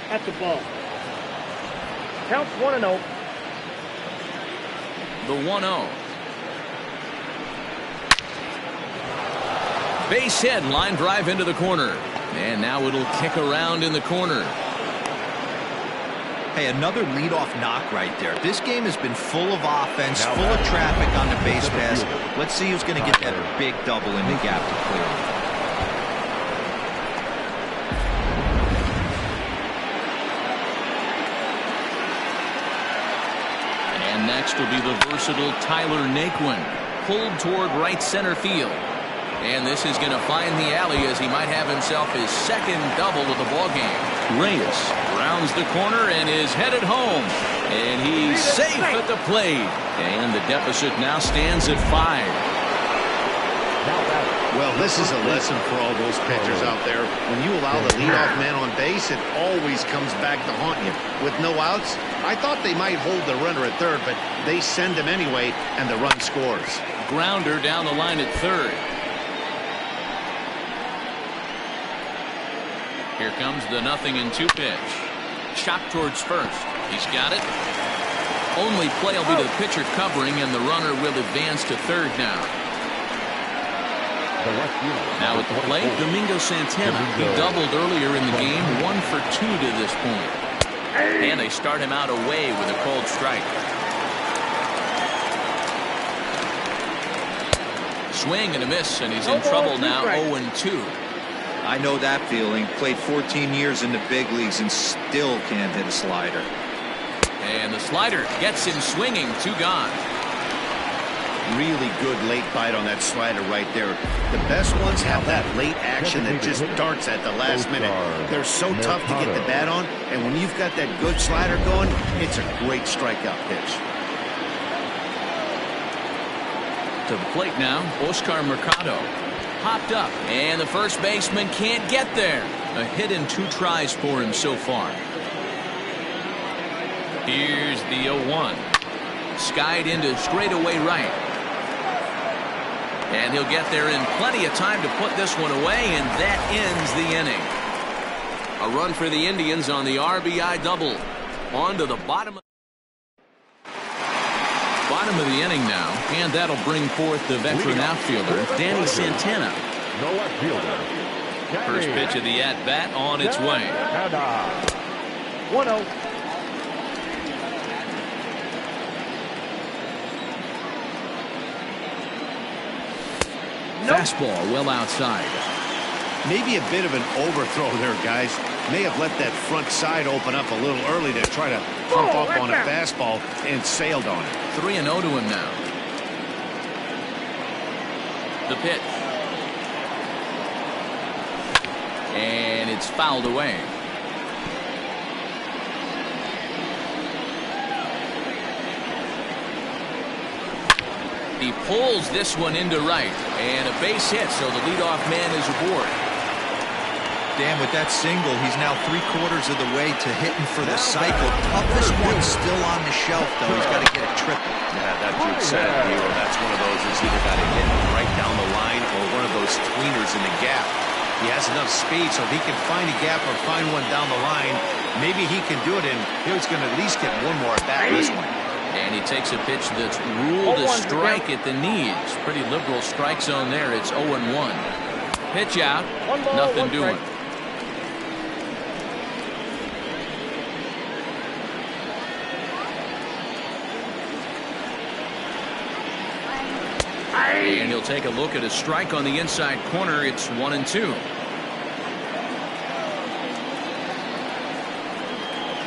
At the ball. Counts 1-0. The 1-0. Base hit, line drive into the corner. And now it'll kick around in the corner. Hey, another leadoff knock right there. This game has been full of offense, full of traffic on the base pass. Let's see who's going to get that big double in the gap to clear. And next will be the versatile Tyler Naquin, pulled toward right center field. And this is going to find the alley as he might have himself his second double of the ballgame. Reyes rounds the corner and is headed home. And he's safe at the plate. And the deficit now stands at 5. Well, this is a lesson for all those pitchers out there. When you allow the leadoff man on base, it always comes back to haunt you. With no outs, I thought they might hold the runner at third, but they send him anyway, and the run scores. Grounder down the line at third. Here comes the 0-2 pitch. Shot towards first. He's got it. Only play will be to the pitcher covering, and the runner will advance to third now. Now at the plate, Domingo Santana. He doubled earlier in the game, 1 for 2 to this point. And they start him out away with a cold strike. Swing and a miss, and he's in trouble now, 0-2. I know that feeling. Played 14 years in the big leagues and still can't hit a slider. And the slider gets him swinging, 2 gone. Really good late bite on that slider right there. The best ones have that late action that just darts at the last minute. They're so tough to get the bat on, and when you've got that good slider going, it's a great strikeout pitch. To the plate now, Oscar Mercado. Popped up, and the first baseman can't get there. A hit in 2 tries for him so far. Here's the 0-1. Skied into straightaway right. And he'll get there in plenty of time to put this one away, and that ends the inning. A run for the Indians on the RBI double. On to the bottom of the inning now, and that'll bring forth the veteran outfielder, Danny Santana. The left fielder. First pitch of the at-bat on its way. 1-0. Fastball well outside. Maybe a bit of an overthrow there, guys. May have let that front side open up a little early to try to pump up on a fastball and sailed on it. 3-0 to him now. The pitch. And it's fouled away. He pulls this one into right, and a base hit, so the leadoff man is aboard. Dan, with that single, he's now 3/4 of the way to hitting for the cycle. Toughest one still on the shelf, though. He's got to get a triple. Yeah, that's what you said, Hero. That's one of those who's either got to hit right down the line or one of those tweeners in the gap. He has enough speed, so if he can find a gap or find one down the line, maybe he can do it, and he's going to at least get one more at bat in this one. And he takes a pitch that's ruled a strike at the knees. Pretty liberal strike zone there. It's 0-1. Pitch out. Nothing doing. And he'll take a look at a strike on the inside corner. It's 1-2.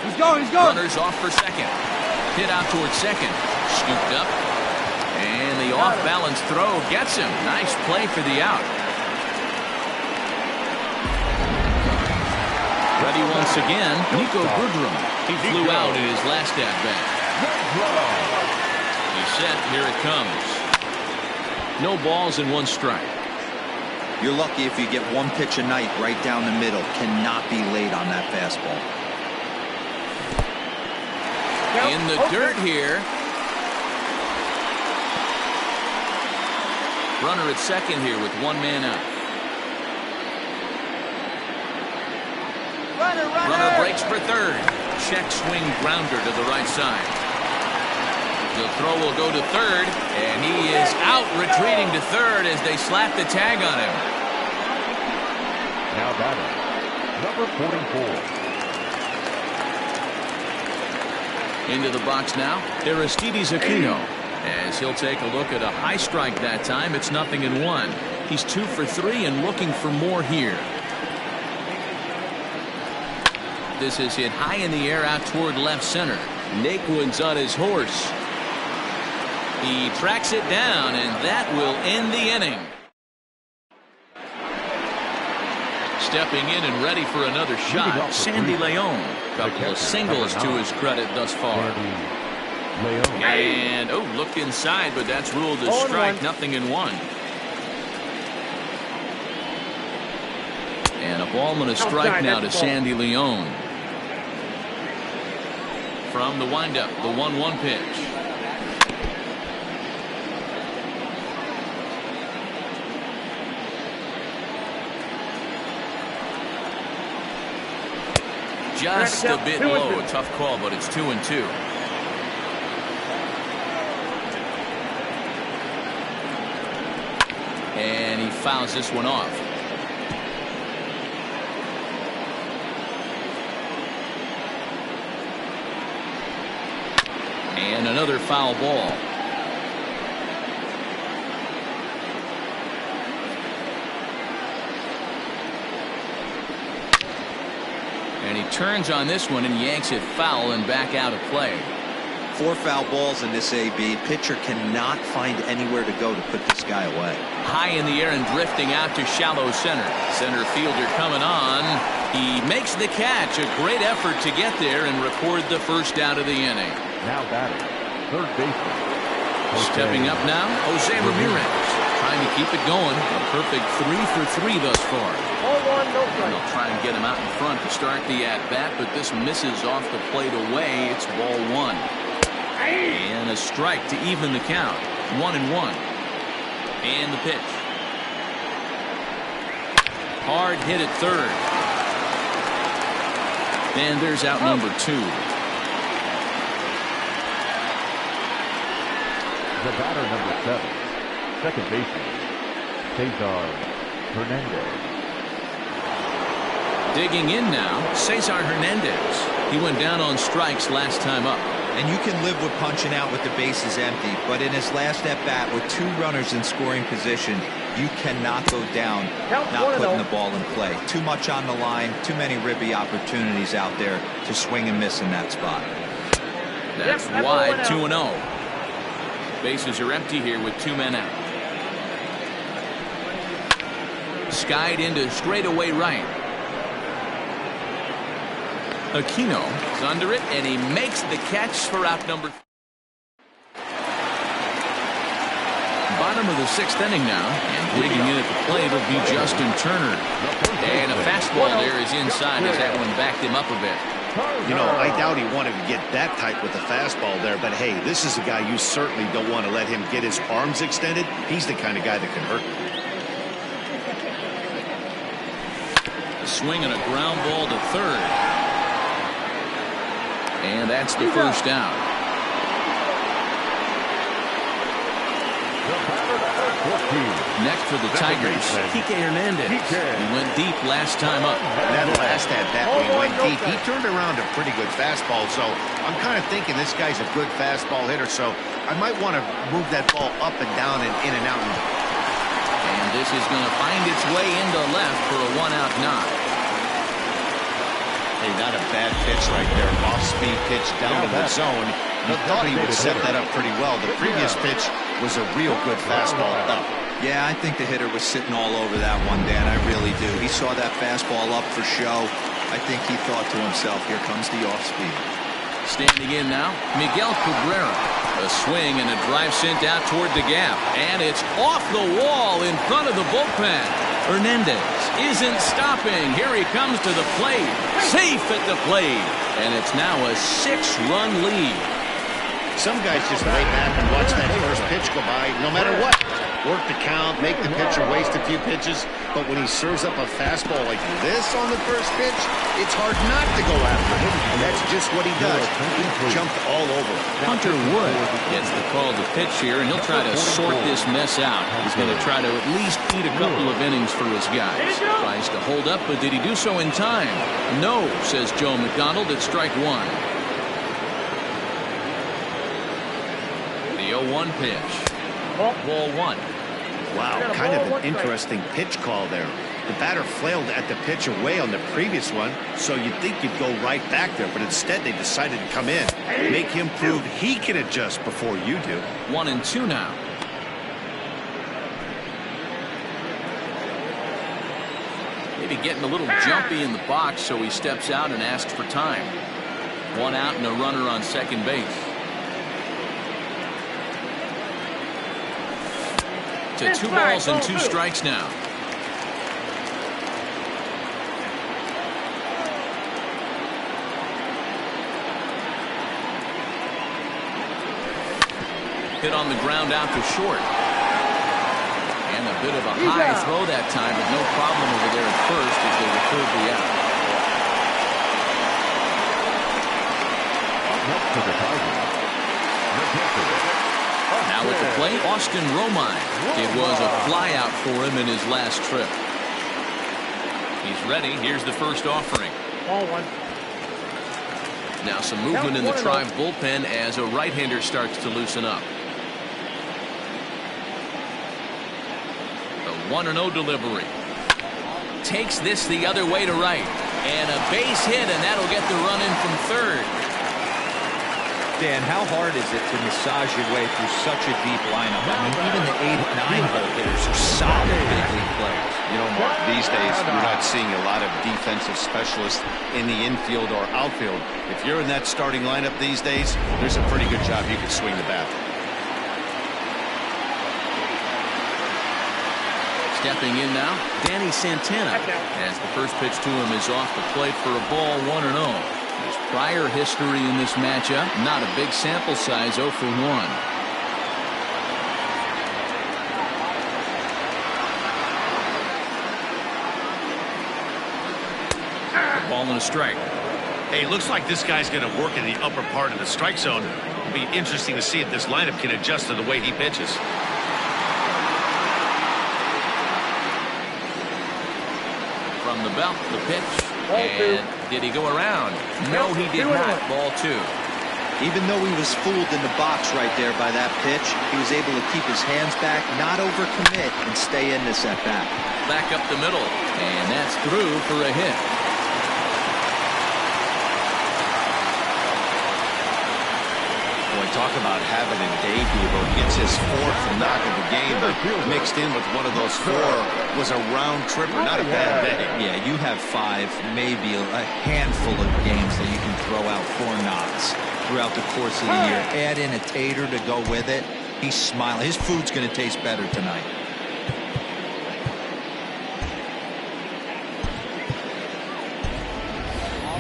He's going. Runners off for second. Hit out towards second. Scooped up. And the off-balance throw gets him. Nice play for the out. Ready once again, Niko Goodrum. He flew out in his last at-bat. He's set. Here it comes. No balls and 1 strike. You're lucky if you get one pitch a night right down the middle. Cannot be late on that fastball. In the dirt here. Runner at second here with 1 man out. Runner breaks for third. Check swing grounder to the right side. The throw will go to third, and he is out retreating to third as they slap the tag on him. Now batting, number 44. Into the box now, Aristides Aquino, as he'll take a look at a high strike that time. It's 0-1. He's 2 for 3 and looking for more here. This is hit high in the air out toward left center. Naquin's on his horse. He tracks it down, and that will end the inning. Stepping in and ready for another shot, Sandy Leon. Couple of singles to his credit thus far. And, looked inside, but that's ruled a strike. 0-1. And a ball and a strike now to Sandy Leon. From the windup, the 1-1 pitch. Just a bit low. A tough call, but it's 2-2. And he fouls this one off. And another foul ball. And he turns on this one and yanks it foul and back out of play. 4 foul balls in this AB. Pitcher cannot find anywhere to go to put this guy away. High in the air and drifting out to shallow center. Center fielder coming on. He makes the catch. A great effort to get there and record the first out of the inning. Now batting, third baseman. Stepping up now, Jose Ramirez. Trying to keep it going. A perfect 3 for 3 thus far. 0-1, no strike. They'll try and get him out in front to start the at-bat, but this misses off the plate away. It's ball 1. And a strike to even the count. 1-1. And the pitch. Hard hit at third. And there's out number 2. The batter, number 7, second baseman, Cesar Hernandez. Digging in now, Cesar Hernandez. He went down on strikes last time up. And you can live with punching out with the bases empty, but in his last at-bat with 2 runners in scoring position, you cannot go down not putting the ball in play. Too much on the line, too many ribby opportunities out there to swing and miss in that spot. That's wide, 2-0. Bases are empty here with 2 men out. Skied into straightaway right. Aquino is under it, and he makes the catch for out number. Bottom of the 6th inning now, and digging in at the plate will be Justin Turner. And a fastball there is inside as that one backed him up a bit. You know, I doubt he wanted to get that tight with the fastball there, but hey, this is a guy you certainly don't want to let him get his arms extended. He's the kind of guy that can hurt. A swing and a ground ball to third. And that's the first out. Next for the Tigers, Kike Hernandez. He went deep last time up. That last at-bat when he went deep, he turned around a pretty good fastball, so I'm kind of thinking this guy's a good fastball hitter, so I might want to move that ball up and down and in and out. And this is going to find its way into left for a 1-out knock. Hey, not a bad pitch right there. Off-speed pitch down to the zone. He thought he would set that up pretty well. The previous pitch was a real good fastball up. Yeah, I think the hitter was sitting all over that one, Dan. I really do. He saw that fastball up for show. I think he thought to himself, here comes the off-speed. Standing in now, Miguel Cabrera. A swing and a drive sent out toward the gap. And it's off the wall in front of the bullpen. Hernandez isn't stopping. Here he comes to the plate. Safe at the plate. And it's now a 6-run lead. Some guys just lay back and watch that first pitch go by no matter what. Work the count, make the pitcher waste a few pitches. But when he serves up a fastball like this on the first pitch, it's hard not to go after him. And that's just what he does. He jumped all over it. Hunter Wood gets the call to pitch here, and he'll try to sort this mess out. He's going to try to at least eat a couple of innings for his guys. Tries to hold up, but did he do so in time? No, says Joe McDonald at strike 1. The 0-1 pitch. Ball 1. Wow, kind of an interesting pitch call there. The batter flailed at the pitch away on the previous one, so you'd think you'd go right back there, but instead they decided to come in. Make him prove he can adjust before you do. 1-2 now. Maybe getting a little jumpy in the box, so he steps out and asks for time. 1 out and a runner on second base. To 2 balls and 2 strikes now. Hit on the ground out to short. And a bit of a high throw that time, but no problem over there at first as they referred the out. Next to the Tigers. Now at the plate, Austin Romine. It was a flyout for him in his last trip. He's ready. Here's the first offering. Ball 1. Now some movement in the Tribe bullpen as a right-hander starts to loosen up. The 1-0 delivery. Takes this the other way to right. And a base hit, and that'll get the run in from third. Dan, how hard is it to massage your way through such a deep lineup? I mean, even the 8, 9-hole hitters are solid big league players. You know, Mark, these days you're not seeing a lot of defensive specialists in the infield or outfield. If you're in that starting lineup these days, there's a pretty good job you can swing the bat. Stepping in now, Danny Santana, as the first pitch to him is off the plate for a ball 1-0. His prior history in this matchup, not a big sample size, 0 for 1. Ball and a strike. Hey, looks like this guy's going to work in the upper part of the strike zone. It'll be interesting to see if this lineup can adjust to the way he pitches. From the belt, the pitch. And did he go around? No, he did not. Ball 2. Even though he was fooled in the box right there by that pitch, he was able to keep his hands back, not overcommit, and stay in this at-bat. Back up the middle, and that's through for a hit. Boy, talk about having a debut. Gets his 4th knock of the game, but mixed in with one of those 4 was a round tripper, not a bad day. Yeah, you have 5, maybe a handful of games that you can throw out 4 knocks throughout the course of the year. Add in a tater to go with it. He's smiling. His food's going to taste better tonight.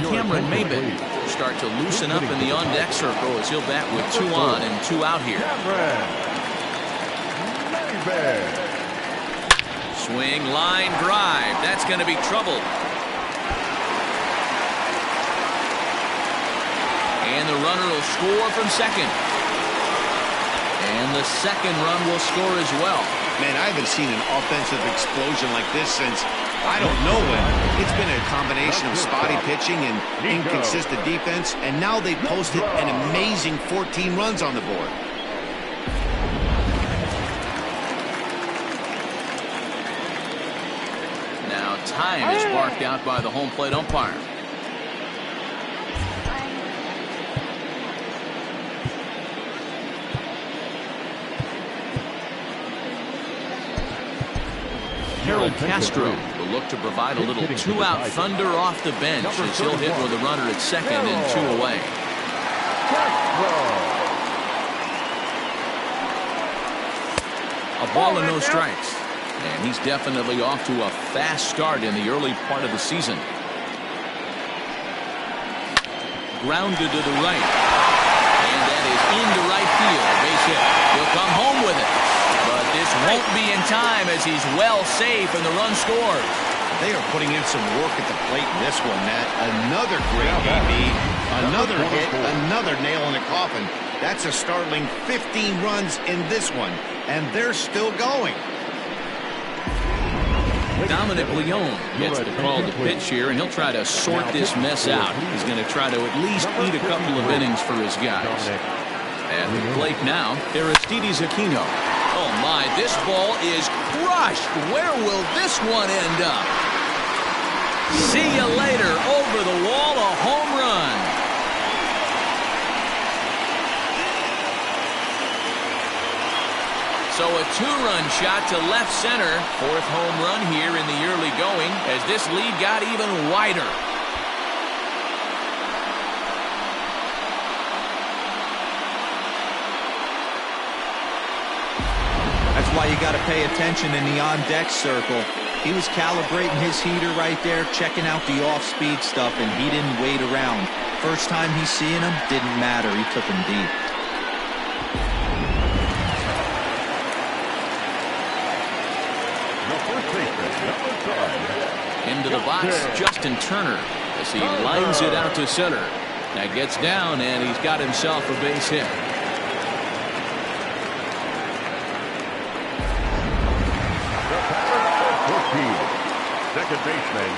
Cameron Maybin will start to loosen up in the on-deck circle as he'll bat with 2 on and 2 out here. Swing, line, drive. That's going to be trouble. And the runner will score from second. And the second run will score as well. Man, I haven't seen an offensive explosion like this since I don't know when. It's been a combination of spotty pitching and inconsistent defense, and now they posted an amazing 14 runs on the board. Now time is marked out by the home plate umpire. Harold Castro will look to provide a little 2-out thunder off the bench as he'll hit with a runner at second and 2 away. A ball and no strikes. And he's definitely off to a fast start in the early part of the season. Grounded to the right. And that is into right field. A base hit. He'll come home with it. But this won't be in time as he's well safe and the run scores. They are putting in some work at the plate in this one, Matt. Another great AB, another hit, another nail in the coffin. That's a startling 15 runs in this one, and they're still going. Dominic Leone gets the call to pitch here, and he'll try to sort this mess out. He's going to try to at least eat a couple of innings for his guys. At the plate now, Aristides Aquino. Oh my, this ball is crushed. Where will this one end up? See you later. Over the wall, a home run. So a 2-run shot to left center. 4th home run here in the early going as this lead got even wider. That's why you got to pay attention in the on-deck circle. He was calibrating his heater right there, checking out the off-speed stuff, and he didn't wait around. First time he's seeing him, didn't matter. He took him deep. Into the box, Justin Turner as he lines it out to center. Now gets down, and he's got himself a base hit. Second baseman,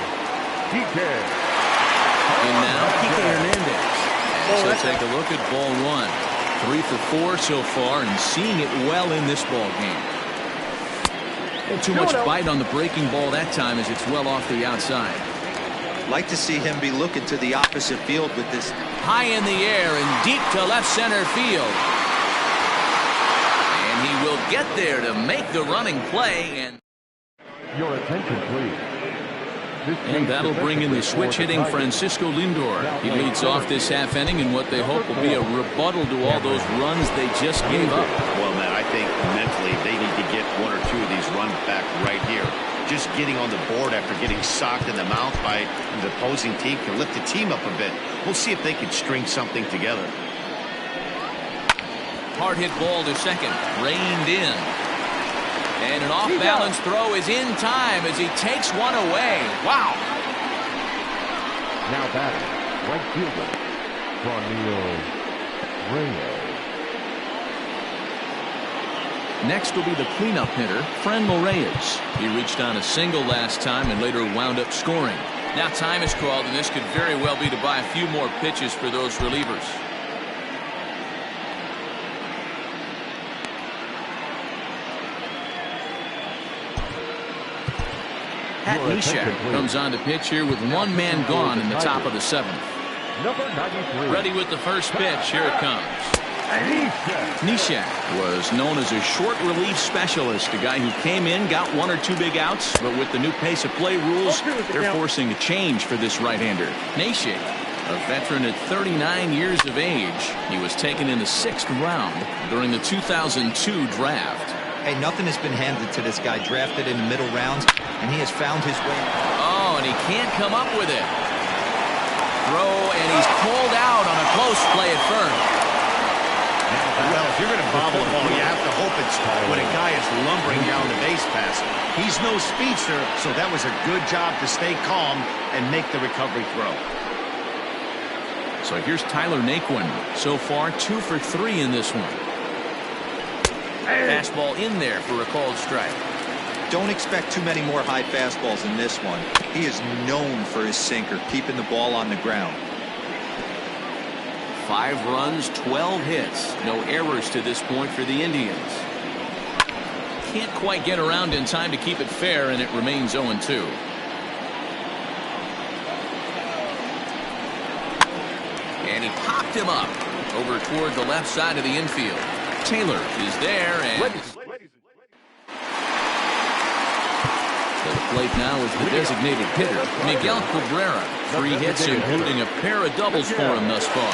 Kike. And now Kike Hernandez. As he'll take a look at ball 1. 3 for 4 so far, and seeing it well in this ball game. Too much bite on the breaking ball that time as it's well off the outside. Like to see him be looking to the opposite field with this. High in the air and deep to left center field. And he will get there to make the running play. And Your attention, please. And that'll bring in the switch-hitting Francisco Lindor. He leads off this half inning in what they hope will be a rebuttal to all those runs they just gave up. Well, man, I think mentally they need to get 1 or 2 of these runs back right here. Just getting on the board after getting socked in the mouth by the opposing team can lift the team up a bit. We'll see if they can string something together. Hard hit ball to second. Reined in. And an off-balance throw is in time as he takes one away. Wow. Now batting, right fielder, Franmil Reyes. Next will be the cleanup hitter, Franmil Reyes. He reached on a single last time and later wound up scoring. Now time is called, and this could very well be to buy a few more pitches for those relievers. Pat Neshek comes on to pitch here with one man gone in the top of the 7th. Number 93. Ready with the first pitch. Here it comes. Neshek was known as a short relief specialist, a guy who came in, got 1 or 2 big outs, but with the new pace of play rules, they're forcing a change for this right-hander. Neshek, a veteran at 39 years of age, he was taken in the 6th round during the 2002 draft. Hey, nothing has been handed to this guy. Drafted in the middle rounds, and he has found his way. Oh, and he can't come up with it. Throw, and he's pulled out on a close play at first. Well, if you're going to bobble a ball, you have to hope it's when a guy is lumbering down the base pass. He's no speedster, so that was a good job to stay calm and make the recovery throw. So here's Tyler Naquin. So far, 2 for 3 in this one. Fastball in there for a called strike. Don't expect too many more high fastballs in this one. He is known for his sinker, keeping the ball on the ground. 5 runs, 12 hits. No errors to this point for the Indians. Can't quite get around in time to keep it fair, and it remains 0-2. And he popped him up over toward the left side of the infield. Taylor is there, and to the plate now is the designated hitter, Miguel Cabrera. 3 hits, including a pair of doubles for him thus far.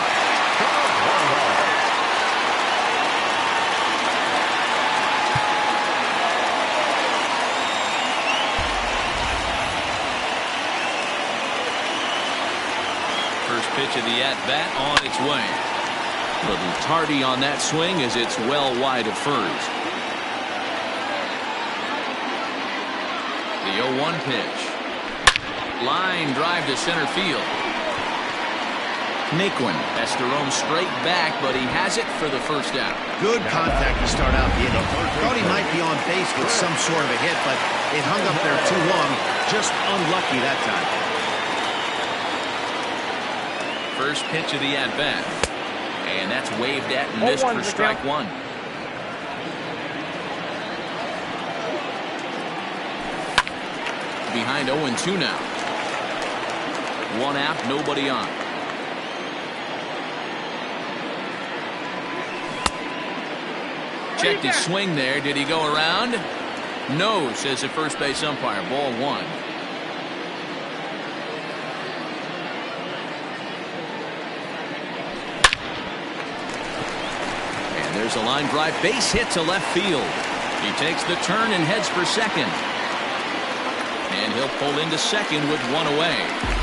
First pitch of the at-bat on its way. Little tardy on that swing as it's well wide of first. The 0-1 pitch. Line drive to center field. Naquin has to roam straight back, but he has it for the first out. Good contact to start out the inning. Thought he might be on base with some sort of a hit, but it hung up there too long. Just unlucky that time. First pitch of the at-bat. And that's waved at and missed for strike 1. Behind 0-2 now. 1 out, nobody on. Checked his swing there. Did he go around? No, says the first base umpire. Ball 1. And there's a line drive. Base hit to left field. He takes the turn and heads for second. And he'll pull into second with 1 away.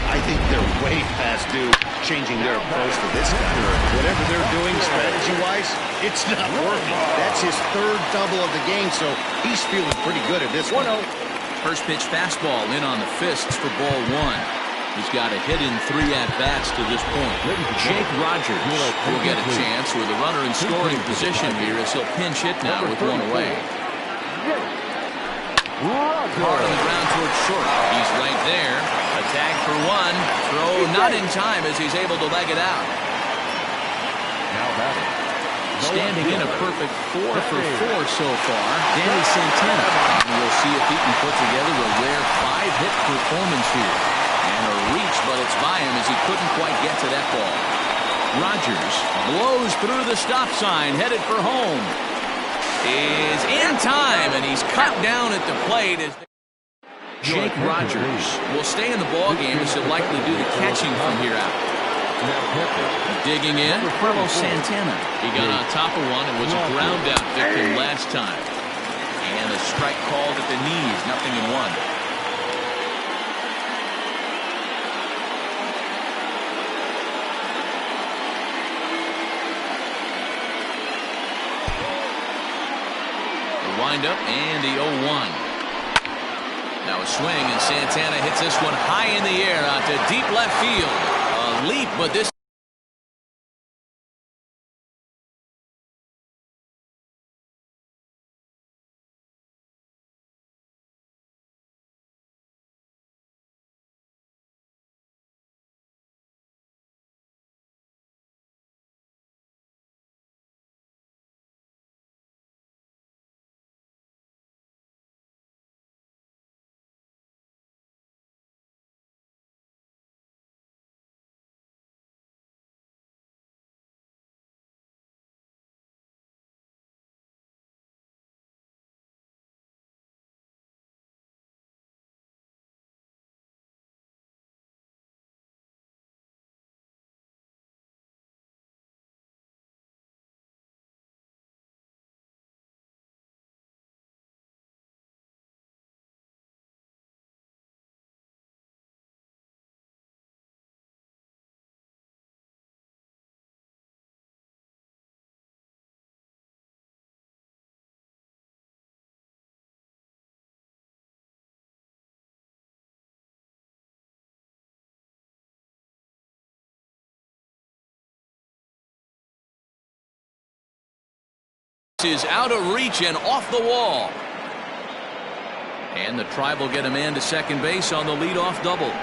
I think they're way past due changing their approach to this guy. Whatever they're doing strategy-wise, it's not working. That's his 3rd double of the game, so he's feeling pretty good at this one. First pitch fastball in on the fists for ball 1. He's got a hit in 3 at-bats to this point. Jake Rogers will get a chance with a runner in scoring position here as he'll pinch hit now with 1 away. Hard on the ground towards short. He's right there. A tag for 1. Throw not in time as he's able to leg it out. Now batting. Standing in a perfect 4 for 4 so far, Danny Santana. And we'll see if he can put together a rare 5-hit performance here. And a reach, but it's by him as he couldn't quite get to that ball. Rogers blows through the stop sign, headed for home. Is in time, and he's cut down at the plate. As Jake Rogers will stay in the ballgame as he'll likely do the catching from here out. Digging in, Carlos Santana. He got on top of one and was a ground out victim last time. And a strike called at the knees, 0-1. Wind up and the 0-1. Now a swing, and Santana hits this one high in the air out to deep left field. A leap, but this is out of reach and off the wall. And the Tribe will get a man to second base on the leadoff double.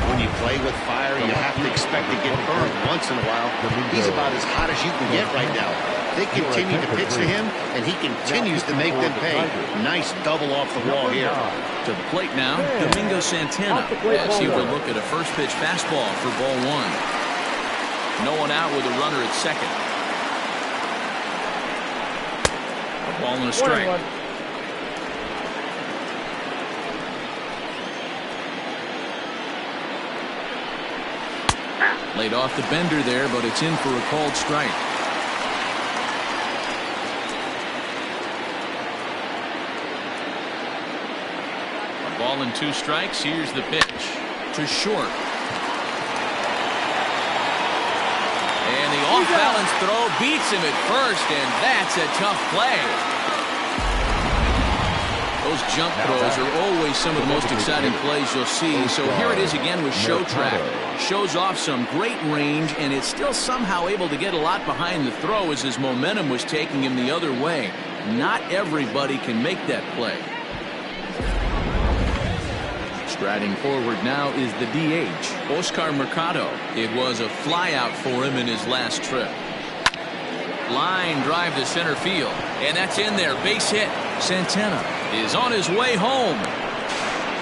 When you play with fire, you have to expect to get burned once in a while. He's about as hot as you can get right now. They continue to pitch to him, and he continues to make them pay. Nice double off the wall here. To the plate now, Domingo Santana, as he will look at a first pitch fastball for ball one. No one out with a runner at second. A ball and a strike. Laid off the bender there, but it's in for a called strike. A ball and 2 strikes. Here's the pitch to short. And the off-balance throw beats him at first, and that's a tough play. Those jump throws are always some of the most exciting plays you'll see. So here it is again with Show Track. Shows off some great range, and it's still somehow able to get a lot behind the throw as his momentum was taking him the other way. Not everybody can make that play. Striding forward now is the DH, Oscar Mercado. It was a flyout for him in his last trip. Line drive to center field, and that's in there. Base hit. Santana is on his way home.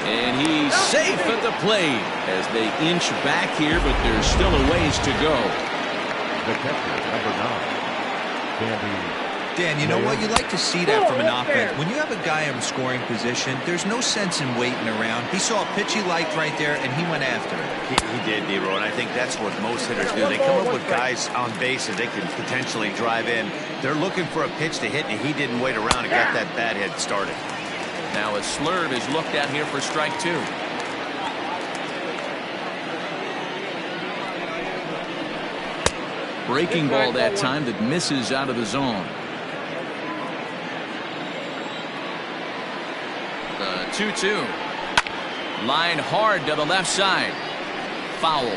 And he's safe at the plate as they inch back here, but there's still a ways to go. The catcher, number 9, Dan, you know what? You like to see that from an offense. When you have a guy in scoring position, there's no sense in waiting around. He saw a pitch he liked right there, and he went after it. He did, D-Row, and I think that's what most hitters do. They come up with guys on base that they can potentially drive in. They're looking for a pitch to hit, and he didn't wait around and got that bat head started. Now a slurve is looked at here for strike 2. Breaking ball that time that misses out of the zone. The 2-2. Line hard to the left side. Foul.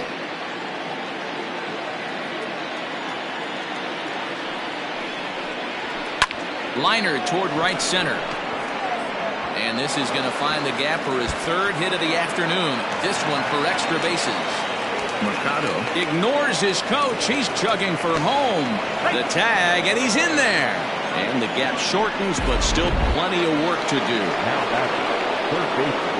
Liner toward right center. And this is going to find the gap for his 3rd hit of the afternoon. This one for extra bases. Mercado ignores his coach. He's chugging for home. The tag, and he's in there. And the gap shortens, but still plenty of work to do.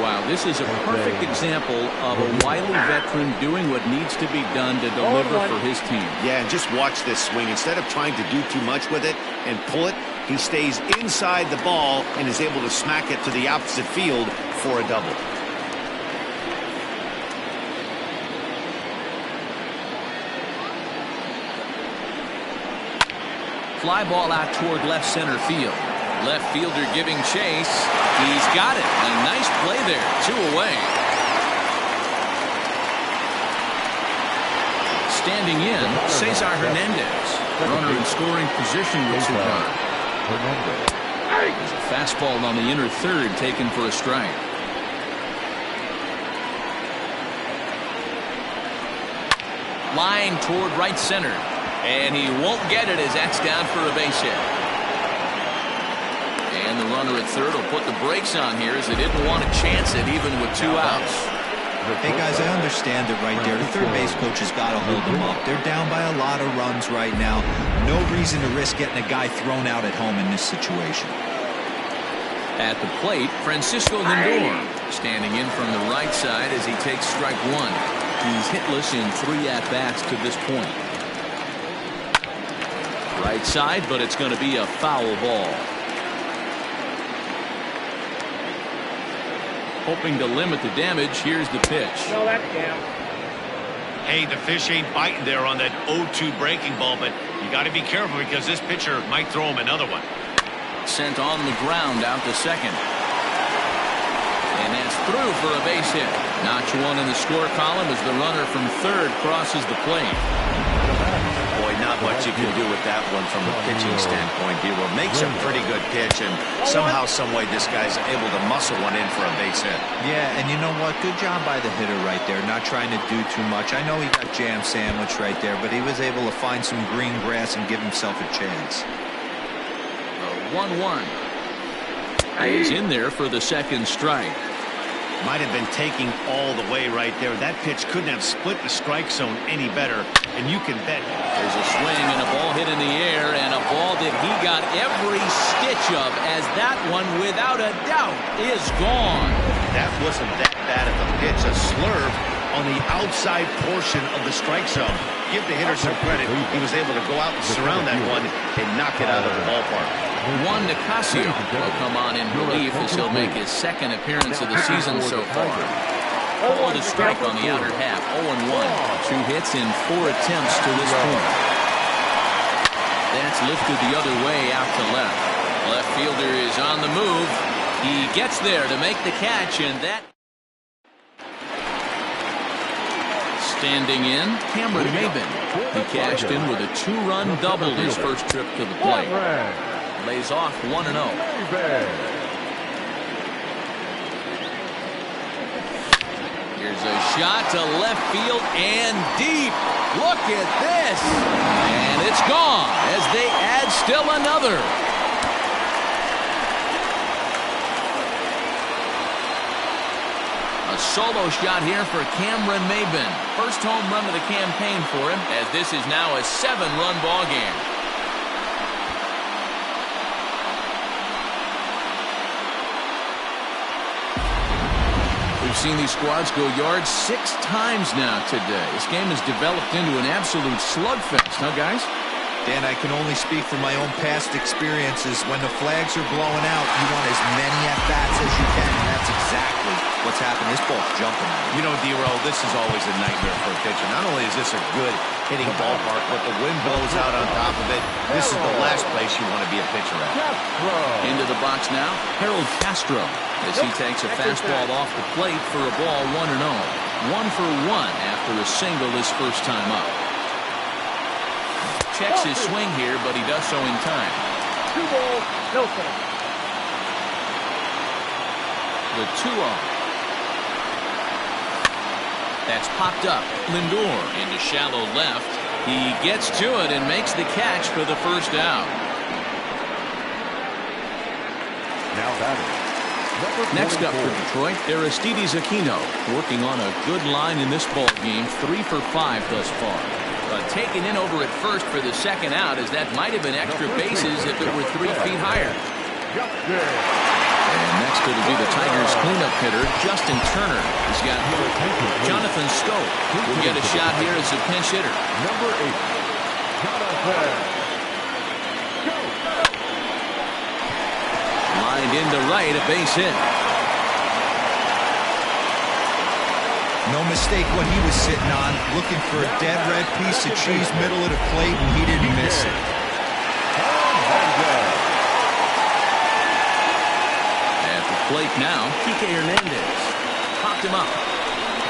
Wow, this is a perfect example of a wily veteran doing what needs to be done to deliver for his team. Yeah, and just watch this swing. Instead of trying to do too much with it and pull it, he stays inside the ball and is able to smack it to the opposite field for a double. Fly ball out toward left center field. Left fielder giving chase. He's got it. A nice play there. 2 away. Standing in, Cesar Hernandez. Runner in scoring position with 2 runs. There's a fastball on the inner third taken for a strike. line toward right center. And he won't get it as that's down for a base hit. And the runner at third will put the brakes on here as they didn't want to chance it even with 2 outs. Hey, guys, I understand it right there. The third base coach has got to hold them up. They're down by a lot of runs right now. No reason to risk getting a guy thrown out at home in this situation. At the plate, Francisco Lindor standing in from the right side as he takes strike one. He's hitless in 3 at-bats to this point. Right side, but it's going to be a foul ball. Hoping to limit the damage, here's the pitch. No, that's down. Hey, the fish ain't biting there on that 0-2 breaking ball, but you got to be careful because this pitcher might throw him another one. Sent on the ground out to second. And that's through for a base hit. Notch one in the score column as the runner from third crosses the plate. Boy, not much you can do with that one from a pitching standpoint. D-Roll makes a pretty good pitch, and somehow, someway, this guy's able to muscle one in for a base hit. Yeah, and you know what? Good job by the hitter right there, not trying to do too much. I know he got jam sandwiched right there, but he was able to find some green grass and give himself a chance. 1-1. He's in there for the second strike. Might have been taking all the way right there. That pitch couldn't have split the strike zone any better, and you can bet. There's a swing and a ball hit in the air, and a ball that he got every stitch of, as that one, without a doubt, is gone. That wasn't that bad of a pitch. A slurve on the outside portion of the strike zone. Give the hitter some credit. He was able to go out and surround that one and knock it out of the ballpark. Juan Nicasio will come on in relief as he'll make his second appearance of the season so far. Ball to strike on the outer half, 0-1. 2 hits in 4 attempts to this point. That's lifted the other way out to left. Left fielder is on the move. He gets there to make the catch, and that... Standing in, Cameron Maybin. He cashed in with a 2-run double his first trip to the plate. Lays off 1-0. Here's a shot to left field and deep. Look at this. And it's gone as they add still another. A solo shot here for Cameron Maybin. First home run of the campaign for him, as this is now a 7-run ball game. We've seen these squads go yards 6 times now today. This game has developed into an absolute slugfest, huh, guys? Dan, I can only speak from my own past experiences. When the flags are blowing out, you want as many at-bats as you can, and that's exactly what's happened. This ball's jumping. You know, D-Roll, this is always a nightmare for a pitcher. Not only is this a good hitting ballpark, but the wind blows out on top of it. This is the last place you want to be a pitcher at. Into the box now, Harold Castro, as he takes a fastball off the plate for a ball 1-0. 1 for 1 after a single his first time up. Checks his swing here, but he does so in time. 2 balls, no strikes. The 2-0. That's popped up. Lindor into shallow left. He gets to it and makes the catch for the first out. Now batting. Next up for Detroit, Aristides Aquino, working on a good line in this ball game, 3 for 5 thus far. Taken in over at first for the second out, as that might have been extra bases if it were 3 feet higher. And next it'll be the Tigers' cleanup hitter, Justin Turner. He's got Jonathan Schoop, who will get a shot here as a pinch hitter. Number 8, Jonathan. Lined into right, a base hit. No mistake what he was sitting on, looking for a dead red piece of cheese middle of the plate, and he didn't miss it. At the plate now, Kike Hernandez popped him up.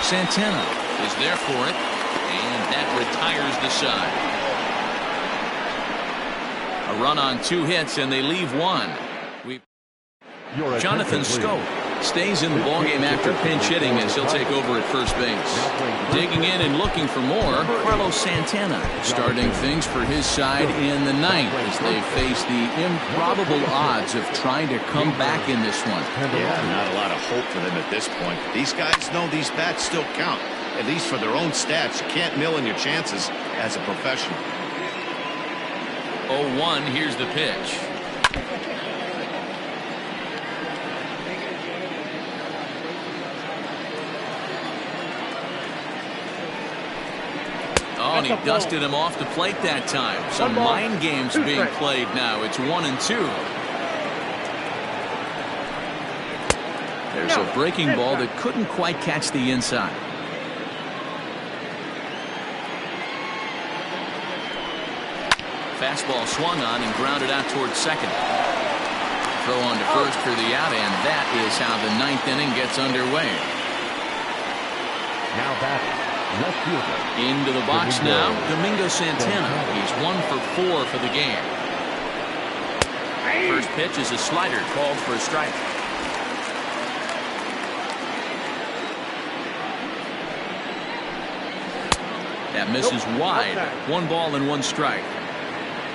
Santana is there for it, and that retires the side. A run on 2 hits, and they leave 1. Jonathan Schoop stays in the ballgame after pinch hitting as he'll take over at first base. Digging in and looking for more, Carlos Santana starting things for his side in the ninth as they face the improbable odds of trying to come back in this one. Yeah, not a lot of hope for them at this point. These guys know these bats still count, at least for their own stats. You can't mill in your chances as a professional. 0-1, here's the pitch. Oh, and he dusted him off the plate that time. Some mind games being played now. It's 1-2. There's a breaking ball that couldn't quite catch the inside. Fastball swung on and grounded out towards second. Throw on to first for the out, and that is how the ninth inning gets underway. Now batting, left fielder. Into the box now, Domingo Santana. He's 1 for 4 for the game. First pitch is a slider called for a strike. That misses wide. 1 ball and 1 strike.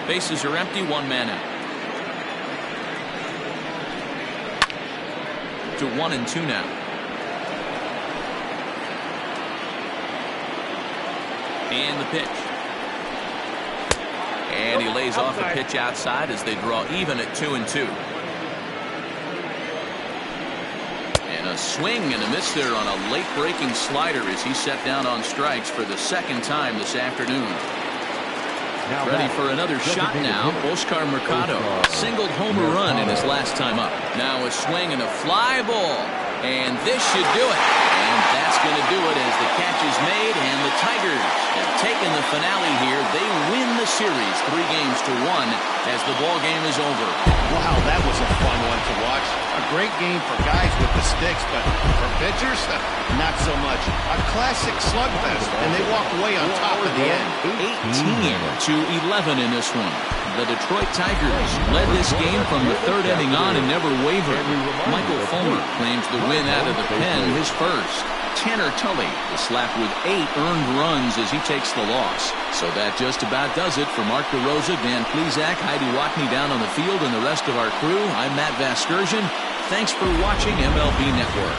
Bases are empty, 1 man out. To 1-2 now. And the pitch. And he lays off the pitch outside as they draw even at 2-2. And a swing and a miss there on a late breaking slider as he set down on strikes for the second time this afternoon. Ready for another shot now. Oscar Mercado singled home a run in his last time up. Now a swing and a fly ball. And this should do it. And that's going to do it as the catch is made, and the Tigers have taken the finale here. They win the series 3-1 as the ball game is over. Wow, that was a fun one to watch. A great game for guys with the sticks, but for pitchers, not so much. A classic slugfest, and they walk away on top at the end. 18-11 in this one. The Detroit Tigers led this game from the third inning on and never wavered. Michael Fulmer claims the win out of the pen, his first. Tanner Tully is slapped with 8 earned runs as he takes the loss. So that just about does it for Mark DeRosa, Dan Plesac, Heidi Watney down on the field, and the rest of our crew. I'm Matt Vasgersian. Thanks for watching MLB Network.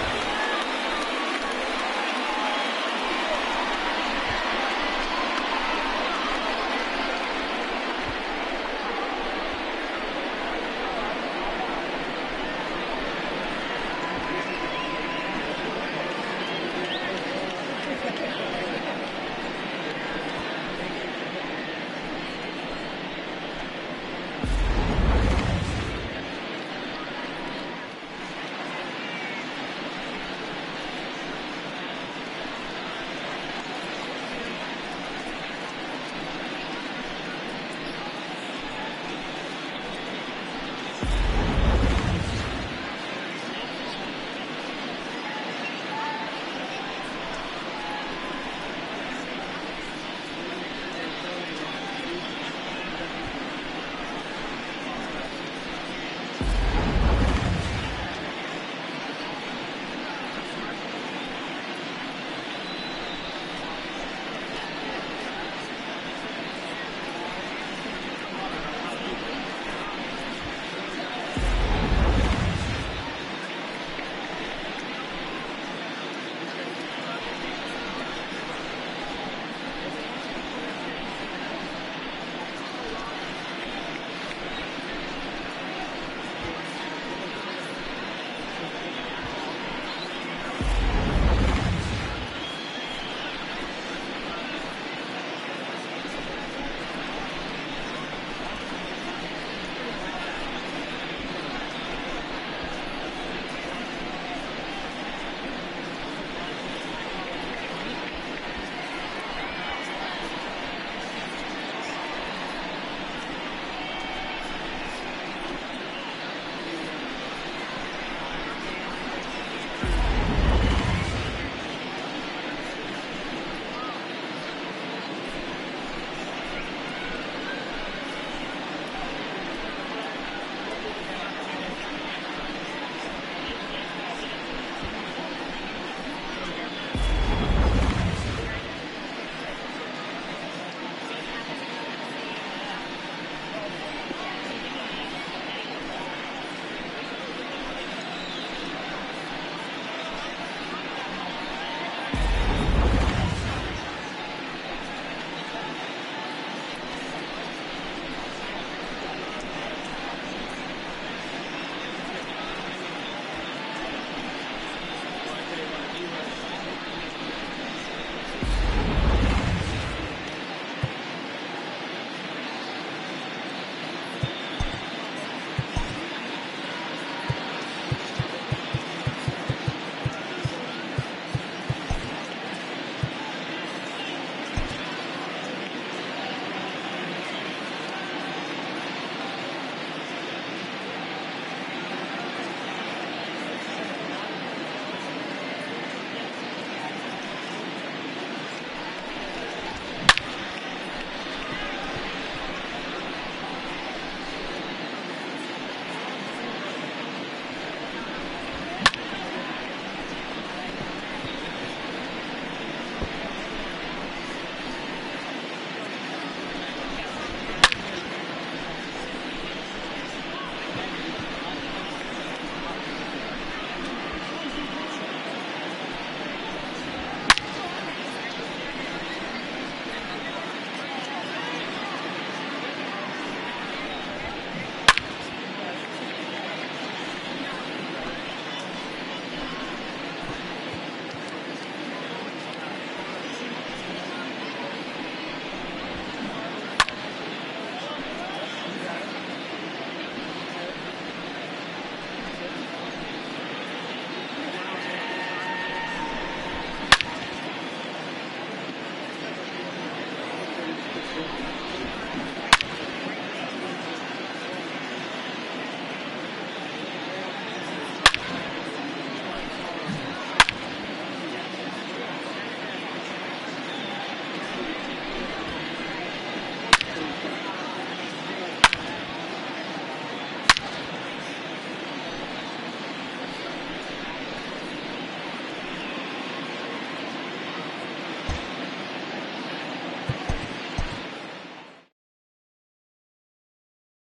Ball.